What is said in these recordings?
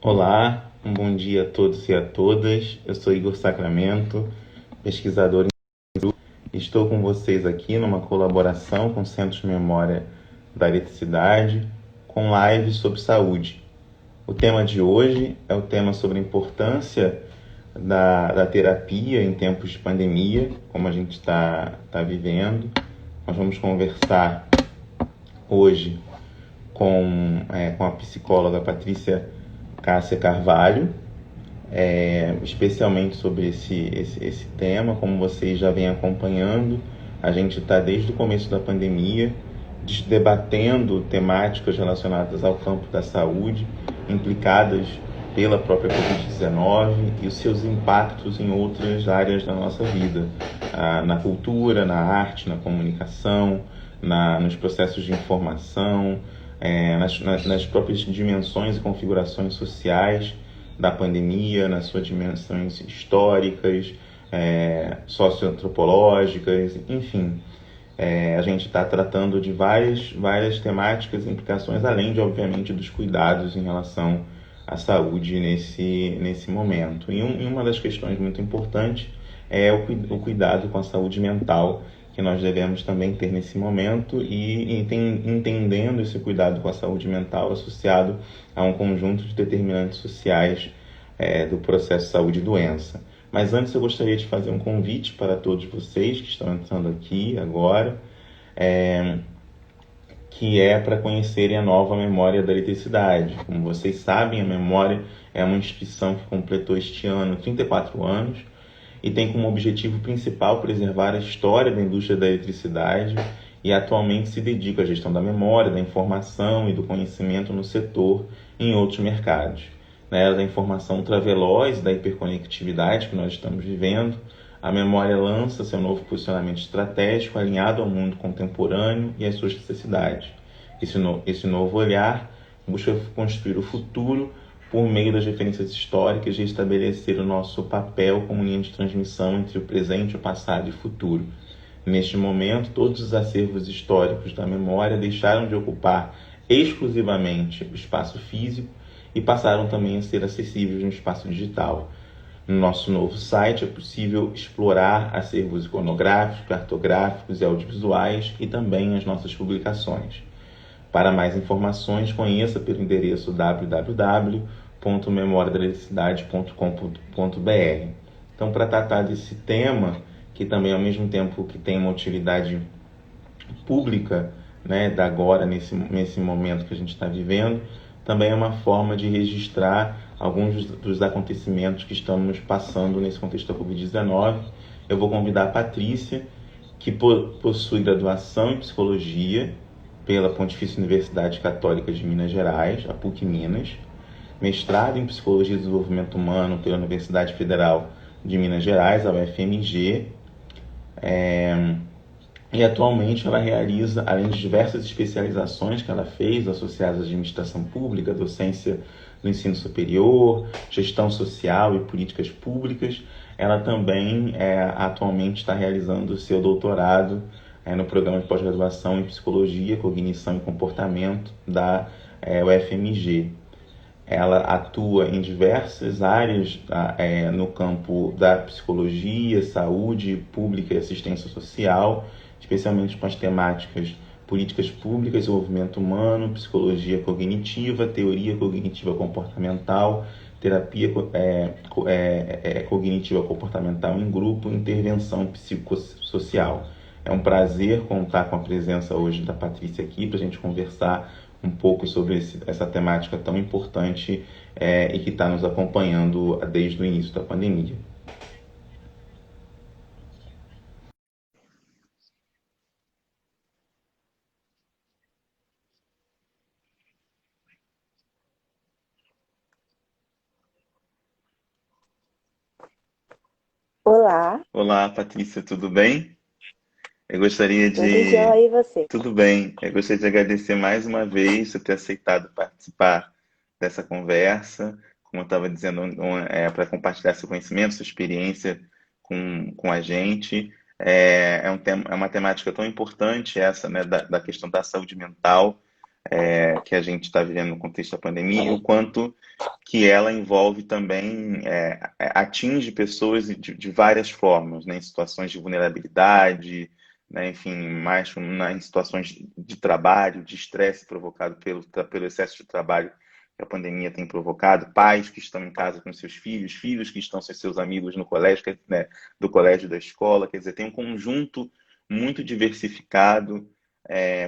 Olá, um bom dia a todos e a todas. Eu sou Igor Sacramento, pesquisador e estou com vocês aqui numa colaboração com o Centro de Memória da Eletricidade, com lives sobre saúde. O tema de hoje é o tema sobre a importância da terapia em tempos de pandemia, como a gente está vivendo. Nós vamos conversar hoje com a psicóloga Patrícia Cássia Carvalho, especialmente sobre esse tema. Como vocês já vêm acompanhando, a gente está desde o começo da pandemia debatendo temáticas relacionadas ao campo da saúde, implicadas pela própria Covid-19 e os seus impactos em outras áreas da nossa vida, na cultura, na arte, na comunicação, nos processos de informação, nas próprias dimensões e configurações sociais da pandemia, nas suas dimensões históricas, socioantropológicas, enfim. A gente está tratando de várias temáticas e implicações, além de, obviamente, dos cuidados em relação à saúde nesse momento. E uma das questões muito importantes é o cuidado com a saúde mental, que nós devemos também ter nesse momento, e entendendo esse cuidado com a saúde mental associado a um conjunto de determinantes sociais do processo saúde e doença. Mas antes eu gostaria de fazer um convite para todos vocês que estão entrando aqui agora, que é para conhecerem a nova Memória da Eletricidade. Como vocês sabem, a Memória é uma instituição que completou este ano 34 anos e tem como objetivo principal preservar a história da indústria da eletricidade e atualmente se dedica à gestão da memória, da informação e do conhecimento no setor e em outros mercados. Na era da informação ultraveloz e da hiperconectividade que nós estamos vivendo, a Memória lança seu novo posicionamento estratégico alinhado ao mundo contemporâneo e às suas necessidades. Esse novo olhar busca construir o futuro por meio das referências históricas e estabelecer o nosso papel como linha de transmissão entre o presente, o passado e o futuro. Neste momento, todos os acervos históricos da memória deixaram de ocupar exclusivamente o espaço físico e passaram também a ser acessíveis no espaço digital. No nosso novo site é possível explorar acervos iconográficos, cartográficos e audiovisuais e também as nossas publicações. Para mais informações, conheça pelo endereço www.memoriadaeletricidade.com.br. Então, para tratar desse tema, que também ao mesmo tempo que tem uma utilidade pública, né, da agora, nesse momento que a gente está vivendo, também é uma forma de registrar alguns dos acontecimentos que estamos passando nesse contexto da Covid-19. Eu vou convidar a Patrícia, que possui graduação em Psicologia pela Pontifícia Universidade Católica de Minas Gerais, a PUC Minas, mestrado em Psicologia e Desenvolvimento Humano pela Universidade Federal de Minas Gerais, a UFMG, e atualmente ela realiza, além de diversas especializações que ela fez, associadas à administração pública, docência do ensino superior, gestão social e políticas públicas, ela também atualmente está realizando o seu doutorado no programa de pós-graduação em Psicologia, Cognição e Comportamento da UFMG. Ela atua em diversas áreas no campo da psicologia, saúde pública e assistência social, especialmente com as temáticas políticas públicas, desenvolvimento humano, psicologia cognitiva, teoria cognitiva comportamental, terapia cognitiva comportamental em grupo, intervenção psicossocial. É um prazer contar com a presença hoje da Patrícia aqui para a gente conversar um pouco sobre essa temática tão importante e que está nos acompanhando desde o início da pandemia. Olá, Olá, Patrícia, tudo bem? Eu gostaria tudo de... jóia e você? Tudo bem. Eu gostaria de agradecer mais uma vez por ter aceitado participar dessa conversa, como eu estava dizendo, para compartilhar seu conhecimento, sua experiência com a gente. É uma temática tão importante essa, né, da questão da saúde mental, que a gente está vivendo no contexto da pandemia, e o quanto que ela envolve também, atinge pessoas de várias formas, né, em situações de vulnerabilidade, né, enfim, mais em situações de trabalho, de estresse provocado pelo excesso de trabalho que a pandemia tem provocado, pais que estão em casa com seus filhos, filhos que estão com seus amigos no colégio, né, do colégio, da escola, quer dizer, tem um conjunto muito diversificado,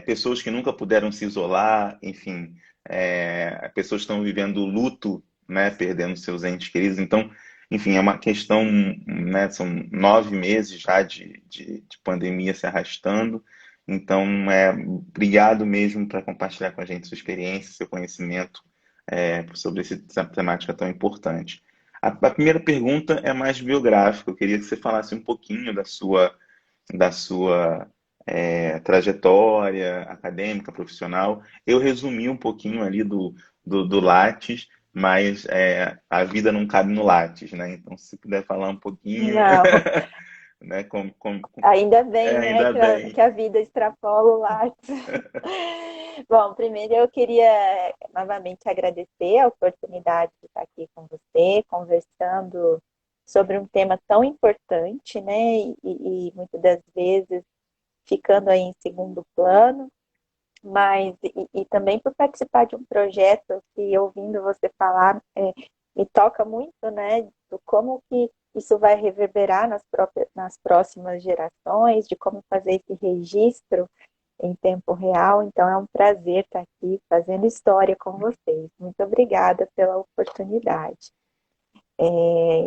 pessoas que nunca puderam se isolar, enfim, pessoas que estão vivendo luto, né, perdendo seus entes queridos. Então, enfim, é uma questão, né, são 9 meses já de pandemia se arrastando. Então, obrigado mesmo por compartilhar com a gente sua experiência, seu conhecimento sobre essa temática tão importante. A primeira pergunta é mais biográfica. Eu queria que você falasse um pouquinho da sua trajetória acadêmica, profissional. Eu resumi um pouquinho ali do Lattes, mas a vida não cabe no Lattes, né? Então, se puder falar um pouquinho, Não, né? ainda bem, né, Ainda que bem. a vida extrapola o lápis. Bom, primeiro eu queria novamente agradecer a oportunidade de estar aqui com você, conversando sobre um tema tão importante, né, e muitas das vezes ficando aí em segundo plano, mas e também por participar de um projeto que, ouvindo você falar, me toca muito, né, do como que isso vai reverberar nas próximas gerações, de como fazer esse registro em tempo real. Então é um prazer estar aqui fazendo história com vocês. Muito obrigada pela oportunidade.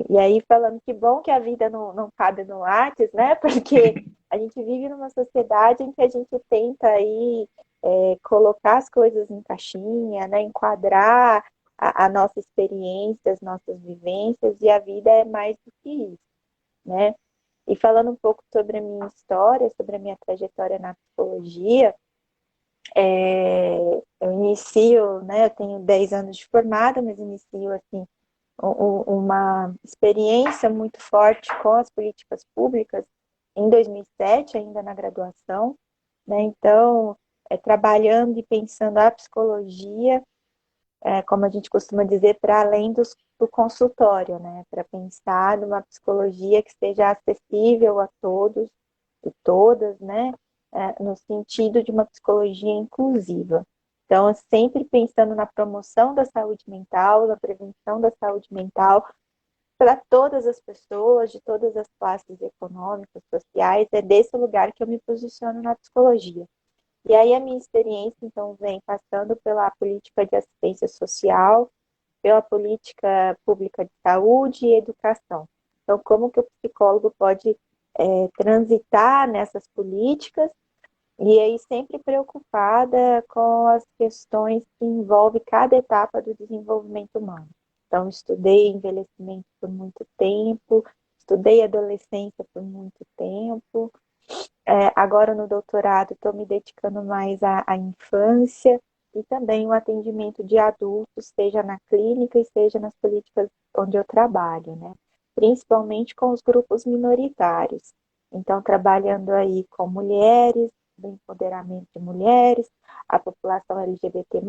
E aí, falando que bom que a vida não cabe no Lattes, né? Porque a gente vive numa sociedade em que a gente tenta aí colocar as coisas em caixinha, né? Enquadrar a nossa experiência, as nossas vivências, e a vida é mais do que isso, né? E falando um pouco sobre a minha história, sobre a minha trajetória na psicologia, eu inicio, né? Eu tenho 10 anos de formada, mas inicio assim uma experiência muito forte com as políticas públicas em 2007, ainda na graduação, né? Então, trabalhando e pensando a psicologia, como a gente costuma dizer, para além do consultório, né? Para pensar numa psicologia que seja acessível a todos e todas, né? No sentido de uma psicologia inclusiva. Então, sempre pensando na promoção da saúde mental, na prevenção da saúde mental para todas as pessoas, de todas as classes econômicas, sociais, é desse lugar que eu me posiciono na psicologia. E aí a minha experiência, então, vem passando pela política de assistência social, pela política pública de saúde e educação. Então, como que o psicólogo pode transitar nessas políticas e aí sempre preocupada com as questões que envolvem cada etapa do desenvolvimento humano. Então, estudei envelhecimento por muito tempo, estudei adolescência por muito tempo. Agora, no doutorado, estou me dedicando mais à infância e também o atendimento de adultos, seja na clínica e seja nas políticas onde eu trabalho, né? Principalmente com os grupos minoritários. Então, trabalhando aí com mulheres, do empoderamento de mulheres, a população LGBT+,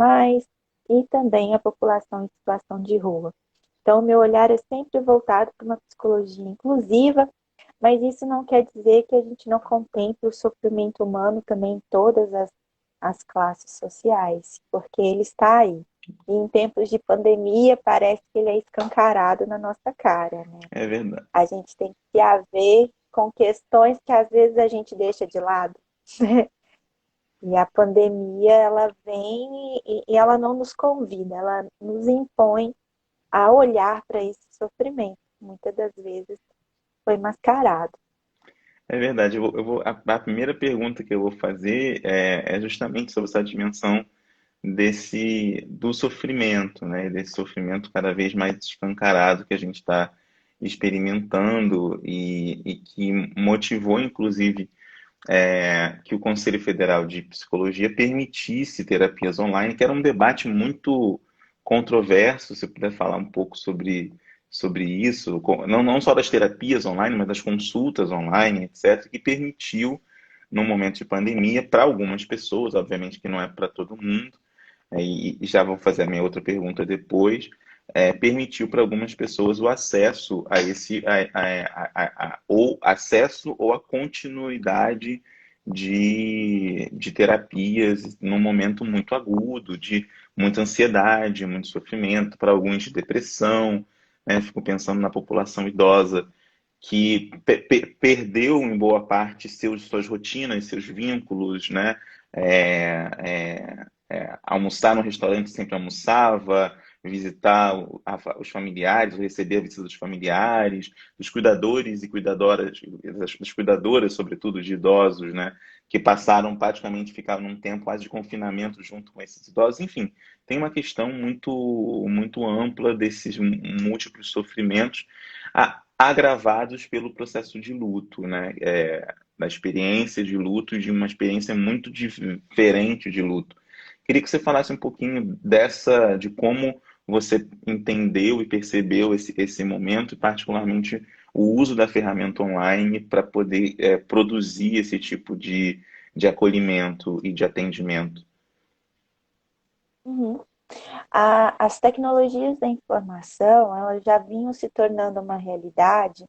e também a população em situação de rua. Então, o meu olhar é sempre voltado para uma psicologia inclusiva, mas isso não quer dizer que a gente não contemple o sofrimento humano também em todas as classes sociais, porque ele está aí. E em tempos de pandemia, parece que ele é escancarado na nossa cara, né? É verdade. A gente tem que se haver com questões que às vezes a gente deixa de lado. E a pandemia, ela vem e ela não nos convida, ela nos impõe a olhar para esse sofrimento. Muitas das vezes foi mascarado. É verdade. A primeira pergunta que eu vou fazer é justamente sobre essa dimensão do sofrimento, né? Desse sofrimento cada vez mais escancarado que a gente está experimentando e que motivou, inclusive, que o Conselho Federal de Psicologia permitisse terapias online, que era um debate muito controverso. Se puder falar um pouco sobre isso, não só das terapias online, mas das consultas online, etc., que permitiu, no momento de pandemia, para algumas pessoas, obviamente que não é para todo mundo, e já vou fazer a minha outra pergunta depois, permitiu para algumas pessoas o acesso a esse, ou acesso ou a continuidade de terapias num momento muito agudo, de muita ansiedade, muito sofrimento, para alguns de depressão, né? Fico pensando na população idosa que perdeu em boa parte suas rotinas, seus vínculos, né? Almoçar no restaurante sempre almoçava, visitar os familiares, receber a visita dos familiares, dos cuidadores e cuidadoras, das cuidadoras, sobretudo de idosos, né? Que passaram praticamente, ficaram num tempo quase de confinamento junto com esses idosos. Enfim, tem uma questão muito ampla desses múltiplos sofrimentos agravados pelo processo de luto, né? Da experiência de luto e de uma experiência muito diferente de luto. Queria que você falasse um pouquinho de como você entendeu e percebeu esse momento, e particularmente o uso da ferramenta online para poder produzir esse tipo de acolhimento e de atendimento. Uhum. As tecnologias da informação, elas já vinham se tornando uma realidade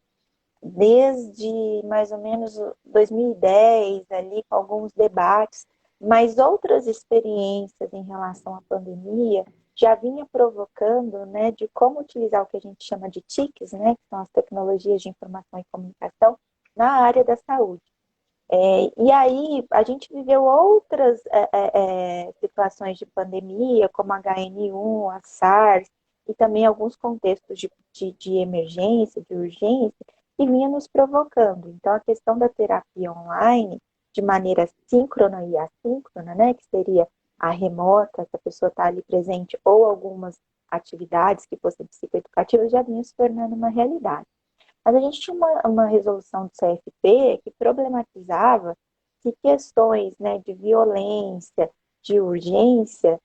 desde mais ou menos 2010, ali com alguns debates, mas outras experiências em relação à pandemia já vinha provocando, né, de como utilizar o que a gente chama de TICs, né, que são as tecnologias de informação e comunicação, na área da saúde. E aí a gente viveu outras situações de pandemia, como a HN1, a SARS, e também alguns contextos de emergência, de urgência, que vinha nos provocando. Então, a questão da terapia online, de maneira síncrona e assíncrona, né, que seria a remota, que a pessoa está ali presente, ou algumas atividades que fossem psicoeducativas, já vinha se tornando uma realidade. Mas a gente tinha uma resolução do CFP que problematizava que questões, né, de violência, de urgência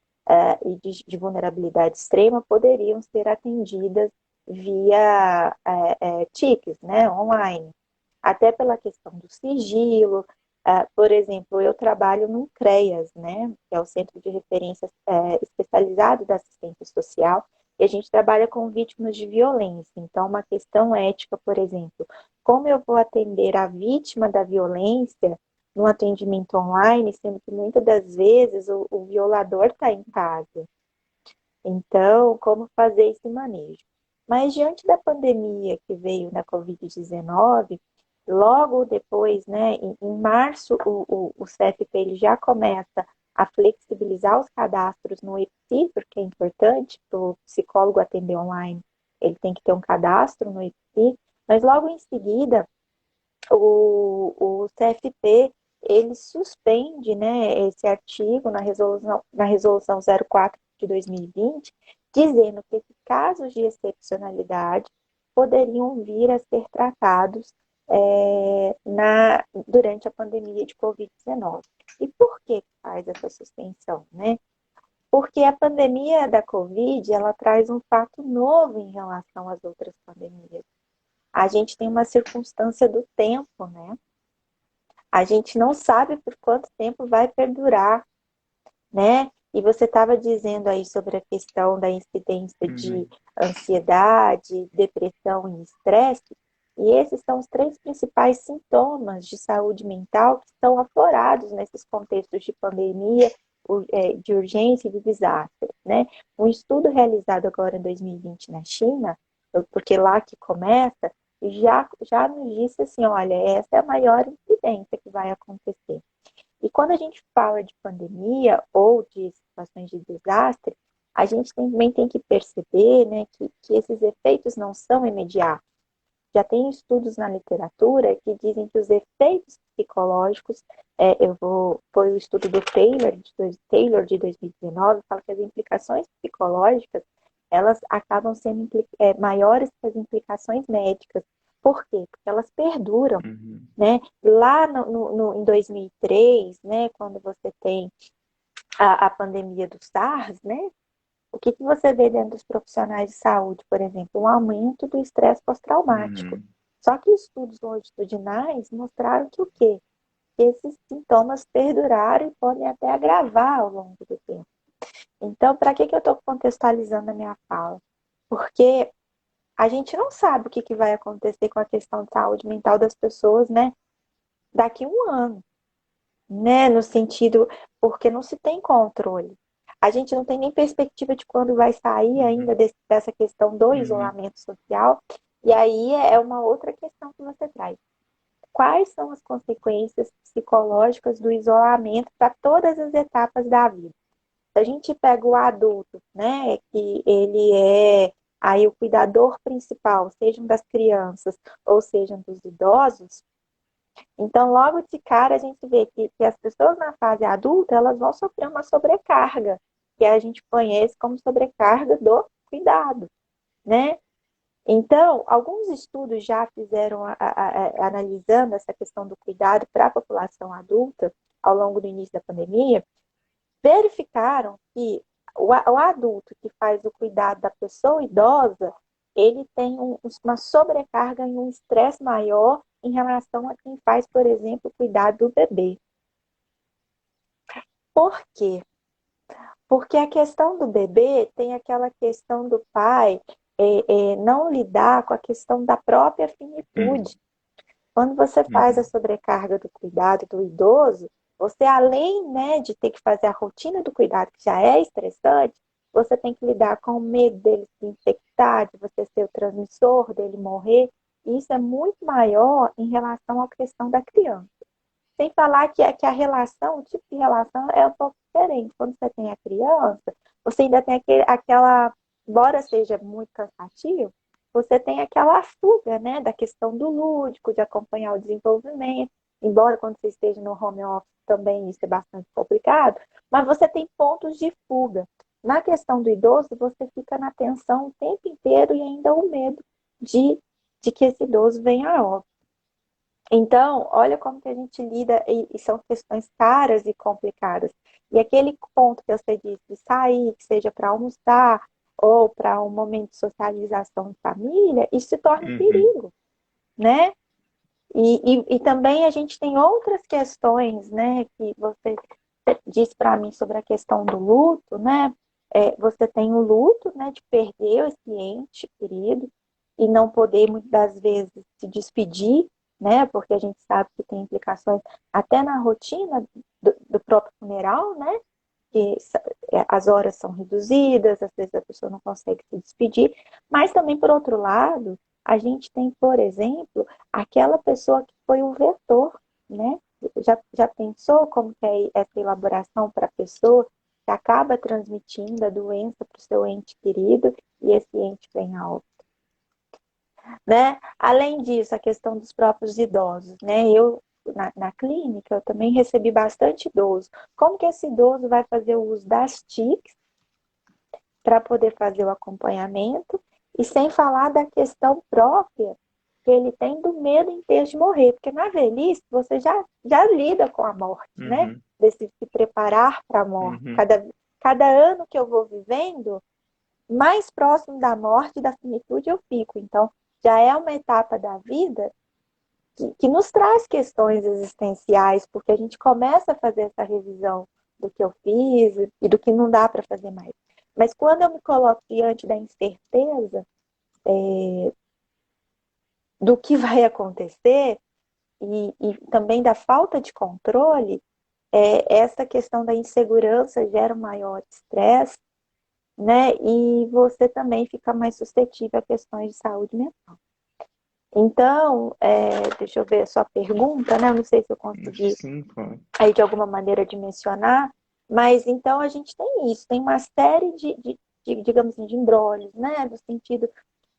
e de vulnerabilidade extrema poderiam ser atendidas via TICs, né, online. Até pela questão do sigilo. Por exemplo, eu trabalho no CREAS, né, que é o Centro de Referência Especializado da Assistência Social, e a gente trabalha com vítimas de violência. Então, uma questão ética, por exemplo, como eu vou atender a vítima da violência no atendimento online, sendo que muitas das vezes o violador está em casa. Então, como fazer esse manejo? Mas diante da pandemia que veio na Covid-19, logo depois, né, em março, o CFP ele já começa a flexibilizar os cadastros no EPSI, porque é importante para o psicólogo atender online, ele tem que ter um cadastro no EPSI, mas logo em seguida, o CFP ele suspende, né, esse artigo na resolução 04 de 2020, dizendo que esses casos de excepcionalidade poderiam vir a ser tratados durante a pandemia de Covid-19. E por que faz essa suspensão, né? Porque a pandemia da Covid, ela traz um fato novo em relação às outras pandemias. A gente tem uma circunstância do tempo, né? A gente não sabe por quanto tempo vai perdurar, né? E você estava dizendo aí sobre a questão da incidência de Uhum. ansiedade, depressão e estresse, e esses são os três principais sintomas de saúde mental que estão aflorados nesses contextos de pandemia, de urgência e de desastre, né? Um estudo realizado agora em 2020 na China, porque lá que começa, já nos disse assim, olha, essa é a maior incidência que vai acontecer. E quando a gente fala de pandemia ou de situações de desastre, a gente também tem que perceber, né, que esses efeitos não são imediatos. Já tem estudos na literatura que dizem que os efeitos psicológicos, foi o estudo do Taylor de 2019, fala que as implicações psicológicas, elas acabam sendo maiores que as implicações médicas. Por quê? Porque elas perduram, Uhum. né? Lá em 2003, né, quando você tem a pandemia do SARS, né, o que você vê dentro dos profissionais de saúde, por exemplo? Um aumento do estresse pós-traumático. Uhum. Só que estudos longitudinais mostraram que o quê? Que esses sintomas perduraram e podem até agravar ao longo do tempo. Então, para que eu estou contextualizando a minha fala? Porque a gente não sabe o que vai acontecer com a questão de saúde mental das pessoas, né? Daqui a um ano, né? No sentido, porque não se tem controle. A gente não tem nem perspectiva de quando vai sair ainda dessa questão do Uhum. isolamento social. E aí é uma outra questão que você traz. Quais são as consequências psicológicas do isolamento para todas as etapas da vida? Se a gente pega o adulto, né, que ele é aí o cuidador principal, sejam das crianças ou sejam dos idosos, então logo de cara a gente vê que as pessoas na fase adulta, elas vão sofrer uma sobrecarga, que a gente conhece como sobrecarga do cuidado, né? Então, alguns estudos já fizeram analisando essa questão do cuidado para a população adulta ao longo do início da pandemia, verificaram que o adulto que faz o cuidado da pessoa idosa, ele tem uma sobrecarga e um estresse maior em relação a quem faz, por exemplo, o cuidado do bebê. Por quê? Porque a questão do bebê tem aquela questão do pai não lidar com a questão da própria Uhum. finitude. Quando você faz a Uhum. sobrecarga do cuidado do idoso, você, além, né, de ter que fazer a rotina do cuidado, que já é estressante, você tem que lidar com o medo dele se infectar, de você ser o transmissor, dele morrer. E isso é muito maior em relação à questão da criança. Sem falar que a relação, o tipo de relação é um pouco diferente. Quando você tem a criança, você ainda tem aquela, embora seja muito cansativo, você tem aquela fuga, né, da questão do lúdico, de acompanhar o desenvolvimento. Embora quando você esteja no home office também isso é bastante complicado, mas você tem pontos de fuga. Na questão do idoso, você fica na tensão o tempo inteiro e ainda o medo de, de que esse idoso venha a óbito. Então, olha como que a gente lida, e são questões caras e complicadas. E aquele ponto que você disse, de sair, que seja para almoçar ou para um momento de socialização em família, isso se torna um Uhum. perigo, né? E também a gente tem outras questões, né, que você disse para mim sobre a questão do luto, né? Você tem o luto, né, de perder esse ente querido e não poder, muitas das vezes, se despedir, né? Porque a gente sabe que tem implicações até na rotina do próprio funeral, né? Que as horas são reduzidas, às vezes a pessoa não consegue se despedir, mas também, por outro lado, a gente tem, por exemplo, aquela pessoa que foi o vetor, né? Já pensou como que é essa elaboração para a pessoa que acaba transmitindo a doença para o seu ente querido e esse ente vem a óbito, né? Além disso, a questão dos próprios idosos, né? Na clínica, eu também recebi bastante idoso. Como que esse idoso vai fazer o uso das TICs para poder fazer o acompanhamento e sem falar da questão própria que ele tem do medo em ter de morrer, porque na velhice você já lida com a morte, né? Uhum. Desse se preparar para a morte. Uhum. Cada ano que eu vou vivendo, mais próximo da morte e da finitude eu fico. Então, já é uma etapa da vida que nos traz questões existenciais, porque a gente começa a fazer essa revisão do que eu fiz e do que não dá para fazer mais. Mas quando eu me coloco diante da incerteza do que vai acontecer e também da falta de controle, essa questão da insegurança gera um maior estresse, né? E você também fica mais suscetível a questões de saúde mental. Então, deixa eu ver a sua pergunta, né? Eu não sei se eu consegui Sim, claro. aí de alguma maneira dimensionar, mas então a gente tem isso, tem uma série digamos assim, de embrólios, né? No sentido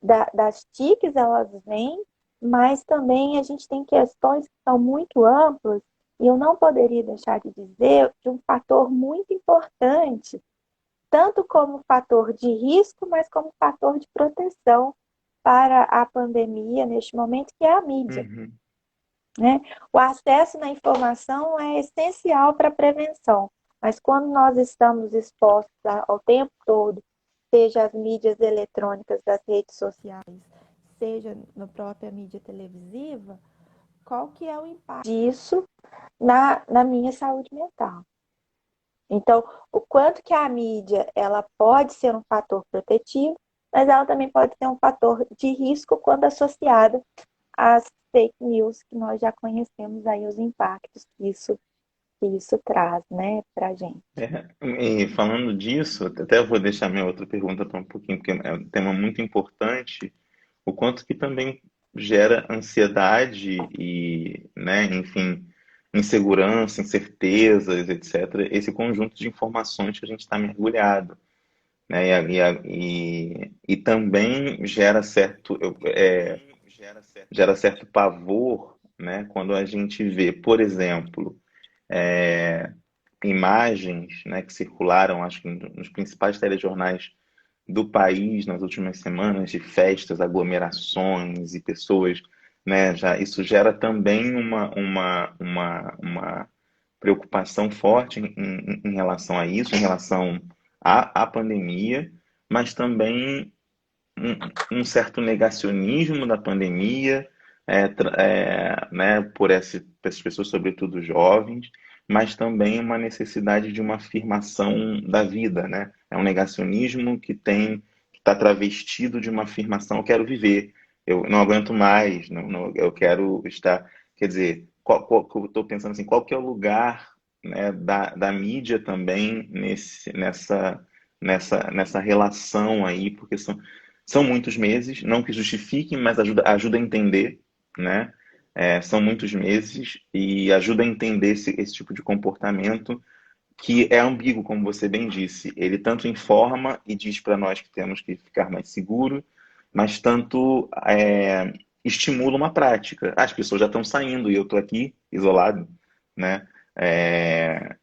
das TICs, elas vêm, mas também a gente tem questões que são muito amplas, e eu não poderia deixar de dizer de um fator muito importante, tanto como fator de risco, mas como fator de proteção para a pandemia neste momento, que é a mídia. Uhum. Né? O acesso na informação é essencial para a prevenção, mas quando nós estamos expostos ao tempo todo, seja as mídias eletrônicas das redes sociais, seja na própria mídia televisiva, qual que é o impacto disso na minha saúde mental? Então, o quanto que a mídia ela pode ser um fator protetivo, mas ela também pode ser um fator de risco quando associada às fake news que nós já conhecemos aí os impactos que isso traz, né, para a gente. E falando disso, até vou deixar minha outra pergunta para um pouquinho, porque é um tema muito importante, o quanto que também gera ansiedade e, né, enfim, insegurança, incertezas, etc., esse conjunto de informações que a gente está mergulhado, né, e também gera certo pavor, né, quando a gente vê, por exemplo, imagens, né, que circularam, acho que nos principais telejornais do país nas últimas semanas, de festas, aglomerações e pessoas, né, já, isso gera também uma preocupação forte em relação a isso, em relação à pandemia, mas também um certo negacionismo da pandemia, né, essas pessoas, sobretudo jovens, mas também uma necessidade de uma afirmação da vida, né? É um negacionismo que está travestido de uma afirmação: eu quero viver, eu não aguento mais, eu quero estar, quer dizer, eu estou pensando assim, qual que é o lugar, né, da mídia também nessa relação aí, porque são muitos meses, não que justifiquem, mas ajuda a entender, né? São muitos meses e ajuda a entender esse tipo de comportamento que é ambíguo, como você bem disse. Ele tanto informa e diz para nós que temos que ficar mais seguros, mas tanto estimula uma prática. As pessoas já estão saindo e eu estou aqui isolado, né? É,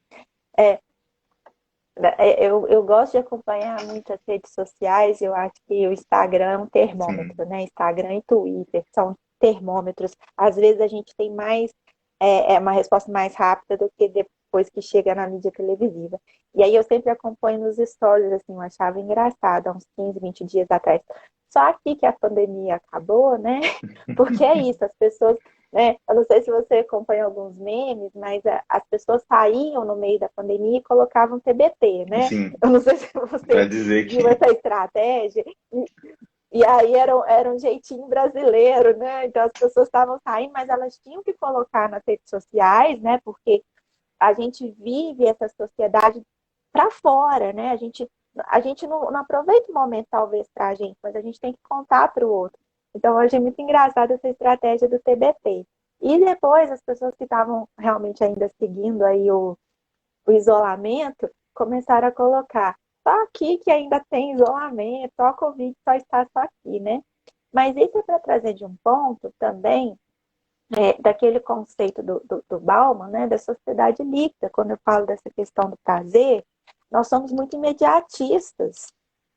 É, eu gosto de acompanhar muitas redes sociais, eu acho que o Instagram é um sim. termômetro, né? Instagram e Twitter são termômetros. Às vezes a gente tem uma resposta mais rápida do que depois que chega na mídia televisiva. E aí eu sempre acompanho nos stories, assim, eu achava engraçado, há uns 15, 20 dias atrás. Só aqui que a pandemia acabou, né? Porque é isso, as pessoas, né? Eu não sei se você acompanha alguns memes, mas as pessoas saíam no meio da pandemia e colocavam TBT, né? Sim, Eu não sei se para você dizer viu que essa estratégia. E aí era um jeitinho brasileiro, né? Então as pessoas estavam saindo, mas elas tinham que colocar nas redes sociais, né? Porque a gente vive essa sociedade para fora, né? A gente não aproveita o momento, talvez, para a gente, mas a gente tem que contar para o outro. Então, eu achei muito engraçada essa estratégia do TBT. E depois, as pessoas que estavam realmente ainda seguindo aí o isolamento começaram a colocar só aqui que ainda tem isolamento, só a Covid só está só aqui, né? Mas isso é para trazer de um ponto também daquele conceito do Bauman, né, da sociedade líquida. Quando eu falo dessa questão do prazer, nós somos muito imediatistas,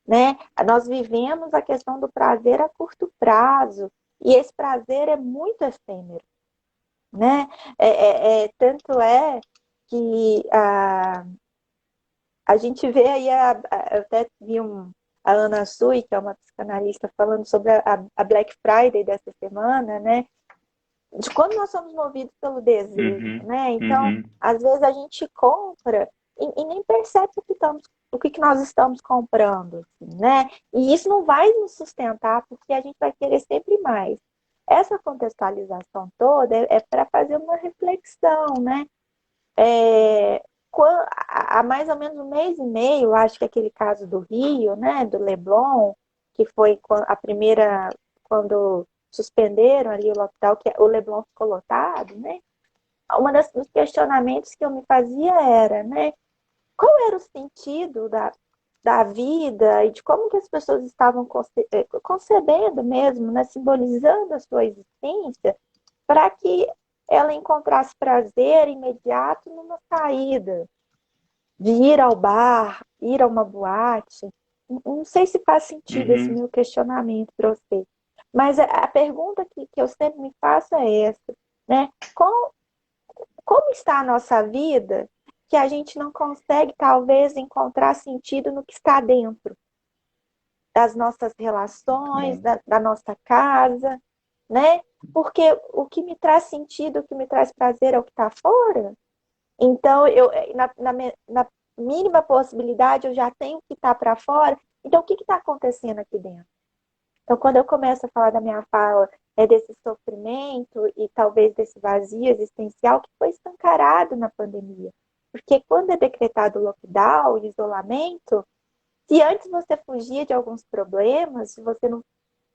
né? Nós vivemos a questão do prazer a curto prazo, e esse prazer é muito efêmero, né? Tanto é que a gente vê aí, eu até vi a Ana Sui, que é uma psicanalista, falando sobre a Black Friday dessa semana, né? De quando nós somos movidos pelo desejo, uhum, né? Então, uhum, às vezes a gente compra e nem percebe o que nós estamos comprando, assim, né? E isso não vai nos sustentar porque a gente vai querer sempre mais. Essa contextualização toda é para fazer uma reflexão, né? É, há mais ou menos um mês e meio, acho que aquele caso do Rio, né, do Leblon, que foi a primeira, quando suspenderam ali o lockdown, que o Leblon ficou lotado, né? Dos questionamentos que eu me fazia era, né, qual era o sentido da vida e de como que as pessoas estavam concebendo mesmo, né, simbolizando a sua existência, para que ela encontrasse prazer imediato numa saída, de ir ao bar, ir a uma boate. Não sei se faz sentido esse uhum. meu questionamento para você, mas a pergunta que eu sempre me faço é essa, né? Como está a nossa vida que a gente não consegue, talvez, encontrar sentido no que está dentro das nossas Muito relações, bom. da nossa casa, né? Porque o que me traz sentido, o que me traz prazer é o que está fora. Então, mínima possibilidade, eu já tenho que estar para fora. Então, o que está acontecendo aqui dentro? Então, quando eu começo a falar da minha fala, desse sofrimento e talvez desse vazio existencial que foi escancarado na pandemia. Porque quando é decretado lockdown e isolamento, se antes você fugia de alguns problemas, se você não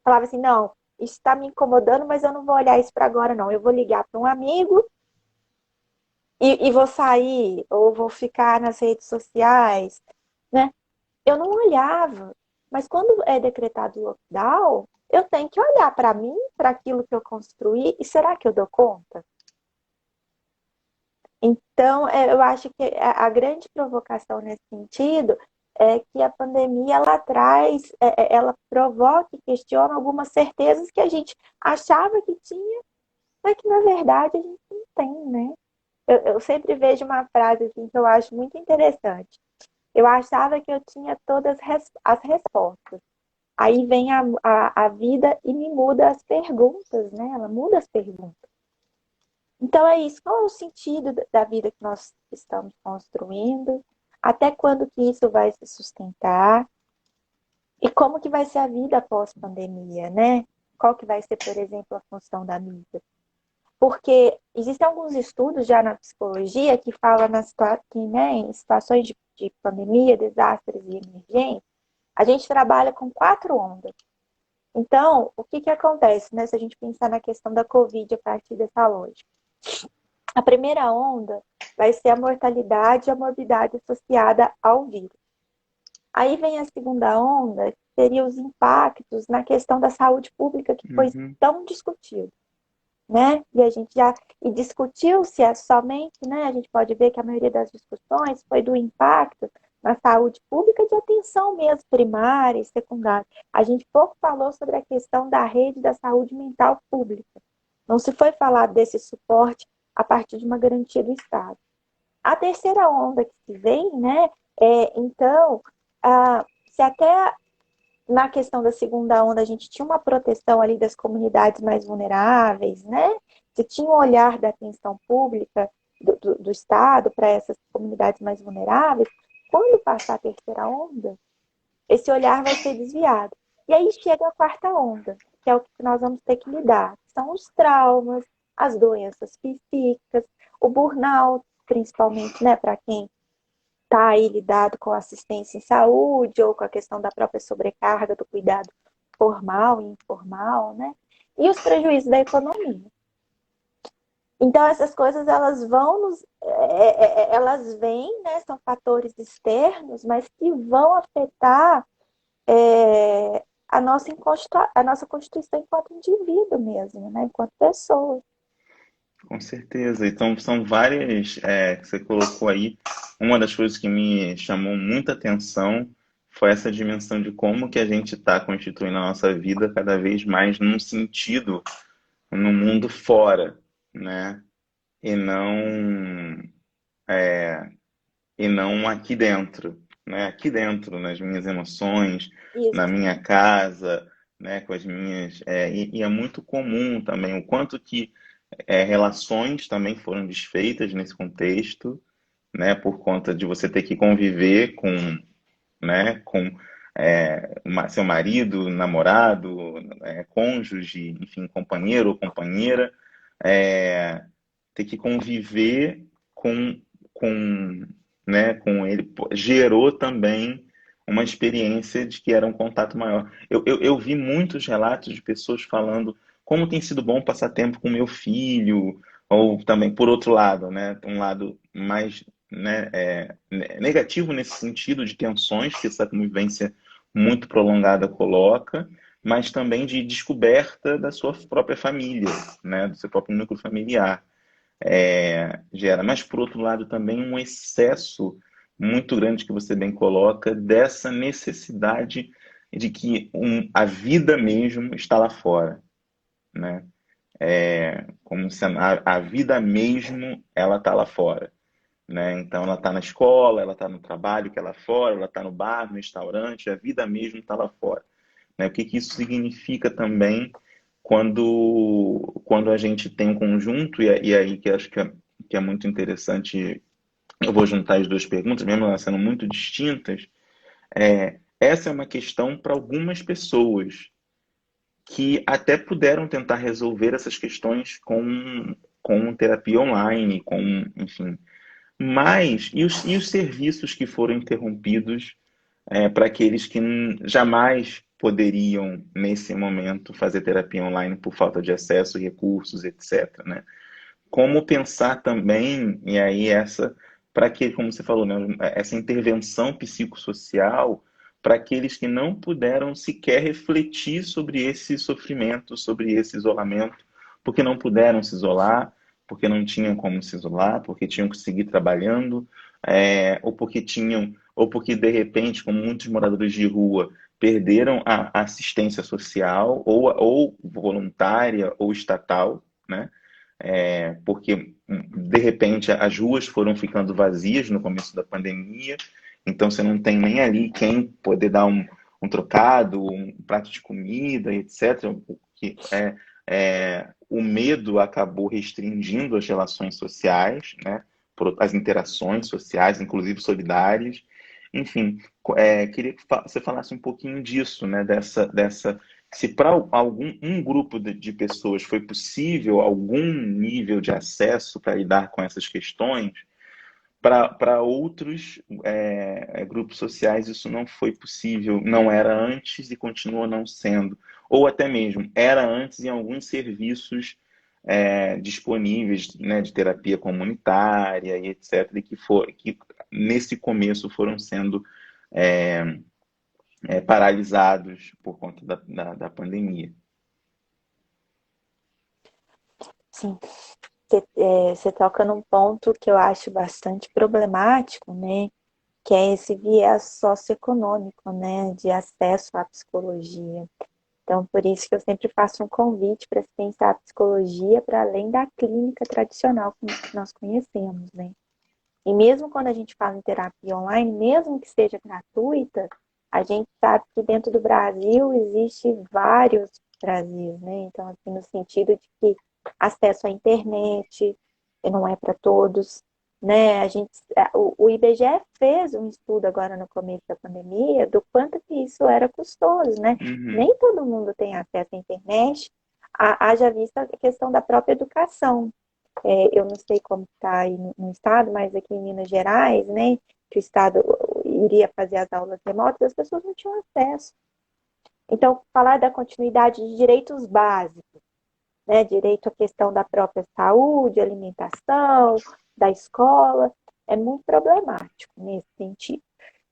falava assim, não, isso está me incomodando, mas eu não vou olhar isso para agora, não. Eu vou ligar para um amigo e vou sair, ou vou ficar nas redes sociais, né? Eu não olhava. Mas quando é decretado lockdown, eu tenho que olhar para mim, para aquilo que eu construí, e será que eu dou conta? Então, eu acho que a grande provocação nesse sentido é que a pandemia ela traz, ela provoca e questiona algumas certezas que a gente achava que tinha, mas que na verdade a gente não tem, né? Eu sempre vejo uma frase assim, que eu acho muito interessante. Eu achava que eu tinha todas as respostas. Aí vem a vida e me muda as perguntas, né? Ela muda as perguntas. Então é isso. Qual é o sentido da vida que nós estamos construindo? Até quando que isso vai se sustentar? E como que vai ser a vida após pandemia, né? Qual que vai ser, por exemplo, a função da mídia? Porque existem alguns estudos já na psicologia que falam que, né, em situações de pandemia, desastres e emergência, a gente trabalha com 4 ondas. Então, o que acontece, né, se a gente pensar na questão da Covid a partir dessa lógica? A primeira onda vai ser a mortalidade e a morbidade associada ao vírus. Aí vem a segunda onda, que seria os impactos na questão da saúde pública, que foi Uhum. tão discutido, né? E a gente já discutiu-se somente, né? A gente pode ver que a maioria das discussões foi do impacto na saúde pública de atenção mesmo, primária e secundária. A gente pouco falou sobre a questão da rede da saúde mental pública. Não se foi falar desse suporte a partir de uma garantia do Estado. A terceira onda que se vem, né? Então, se até na questão da segunda onda, a gente tinha uma proteção ali das comunidades mais vulneráveis, né? Se tinha um olhar da atenção pública do Estado para essas comunidades mais vulneráveis, quando passar a terceira onda, esse olhar vai ser desviado. E aí chega a quarta onda, que é o que nós vamos ter que lidar. São os traumas, as doenças psíquicas, o burnout, principalmente, né, para quem está aí lidado com assistência em saúde ou com a questão da própria sobrecarga do cuidado formal e informal, né? E os prejuízos da economia. Então, essas coisas, elas vão elas vêm, né? São fatores externos, mas que vão afetar a nossa constituição enquanto indivíduo mesmo, né? Enquanto pessoa. Com certeza. Então, são várias, que você colocou aí. Uma das coisas que me chamou muita atenção foi essa dimensão de como que a gente está constituindo a nossa vida cada vez mais num sentido no mundo fora, né? E não, e não aqui dentro, né? Aqui dentro, nas minhas emoções, na Isso, minha casa, né? Com as minhas, e é muito comum também o quanto que relações também foram desfeitas nesse contexto, né, por conta de você ter que conviver com, né, com seu marido, namorado, cônjuge, enfim, companheiro ou companheira, é, ter que conviver com, com, com ele, gerou também uma experiência de que era um contato maior. Eu vi muitos relatos de pessoas falando como tem sido bom passar tempo com meu filho, ou também, por outro lado, né, um lado mais, né, negativo nesse sentido de tensões que essa convivência muito prolongada coloca, mas também de descoberta da sua própria família, né, do seu próprio núcleo familiar gera. Mas, por outro lado, também um excesso muito grande que você bem coloca dessa necessidade de que a vida mesmo está lá fora, né? Como se a vida mesmo ela está lá fora, né? Então ela está na escola, ela está no trabalho que é lá fora, ela está no bar, no restaurante, a vida mesmo está lá fora, né? O que que isso significa também quando a gente tem um conjunto, e aí que acho que é muito interessante eu vou juntar as duas perguntas, mesmo elas sendo muito distintas. Essa é uma questão para algumas pessoas que até puderam tentar resolver essas questões com terapia online, enfim. Mas, e os serviços que foram interrompidos para aqueles que jamais poderiam, nesse momento, fazer terapia online por falta de acesso, recursos, etc., né? Como pensar também, e aí para que, como você falou, né, essa intervenção psicossocial para aqueles que não puderam sequer refletir sobre esse sofrimento, sobre esse isolamento, porque não puderam se isolar, porque não tinham como se isolar, porque tinham que seguir trabalhando, ou porque de repente, como muitos moradores de rua, perderam a assistência social, ou voluntária ou estatal, né? Porque de repente as ruas foram ficando vazias no começo da pandemia, então você não tem nem ali quem poder dar um trocado, um prato de comida, etc. Porque o medo acabou restringindo as relações sociais, né? As interações sociais, inclusive solidárias. Enfim, queria que você falasse um pouquinho disso, né? Dessa se para um grupo de pessoas foi possível algum nível de acesso para lidar com essas questões, para outros grupos sociais isso não foi possível, não era antes e continua não sendo. Ou até mesmo era antes em alguns serviços disponíveis, né, de terapia comunitária e etc., que nesse começo foram sendo é, paralisados por conta da pandemia. Sim, você toca num ponto que eu acho bastante problemático, né? Que é esse viés socioeconômico, né? De acesso à psicologia. Então, por isso que eu sempre faço um convite para se pensar a psicologia para além da clínica tradicional que nós conhecemos, né? E mesmo quando a gente fala em terapia online, mesmo que seja gratuita, a gente sabe que dentro do Brasil existe vários Brasis, né? Então, assim, no sentido de que acesso à internet não é para todos, né? O IBGE fez um estudo agora no começo da pandemia do quanto que isso era custoso, né? Uhum, Nem todo mundo tem acesso à internet, haja vista a questão da própria educação. Eu não sei como está aí no estado, mas aqui em Minas Gerais, né, que o estado iria fazer as aulas remotas, as pessoas não tinham acesso. Então, falar da continuidade de direitos básicos, né, direito à questão da própria saúde, alimentação, da escola, é muito problemático nesse sentido.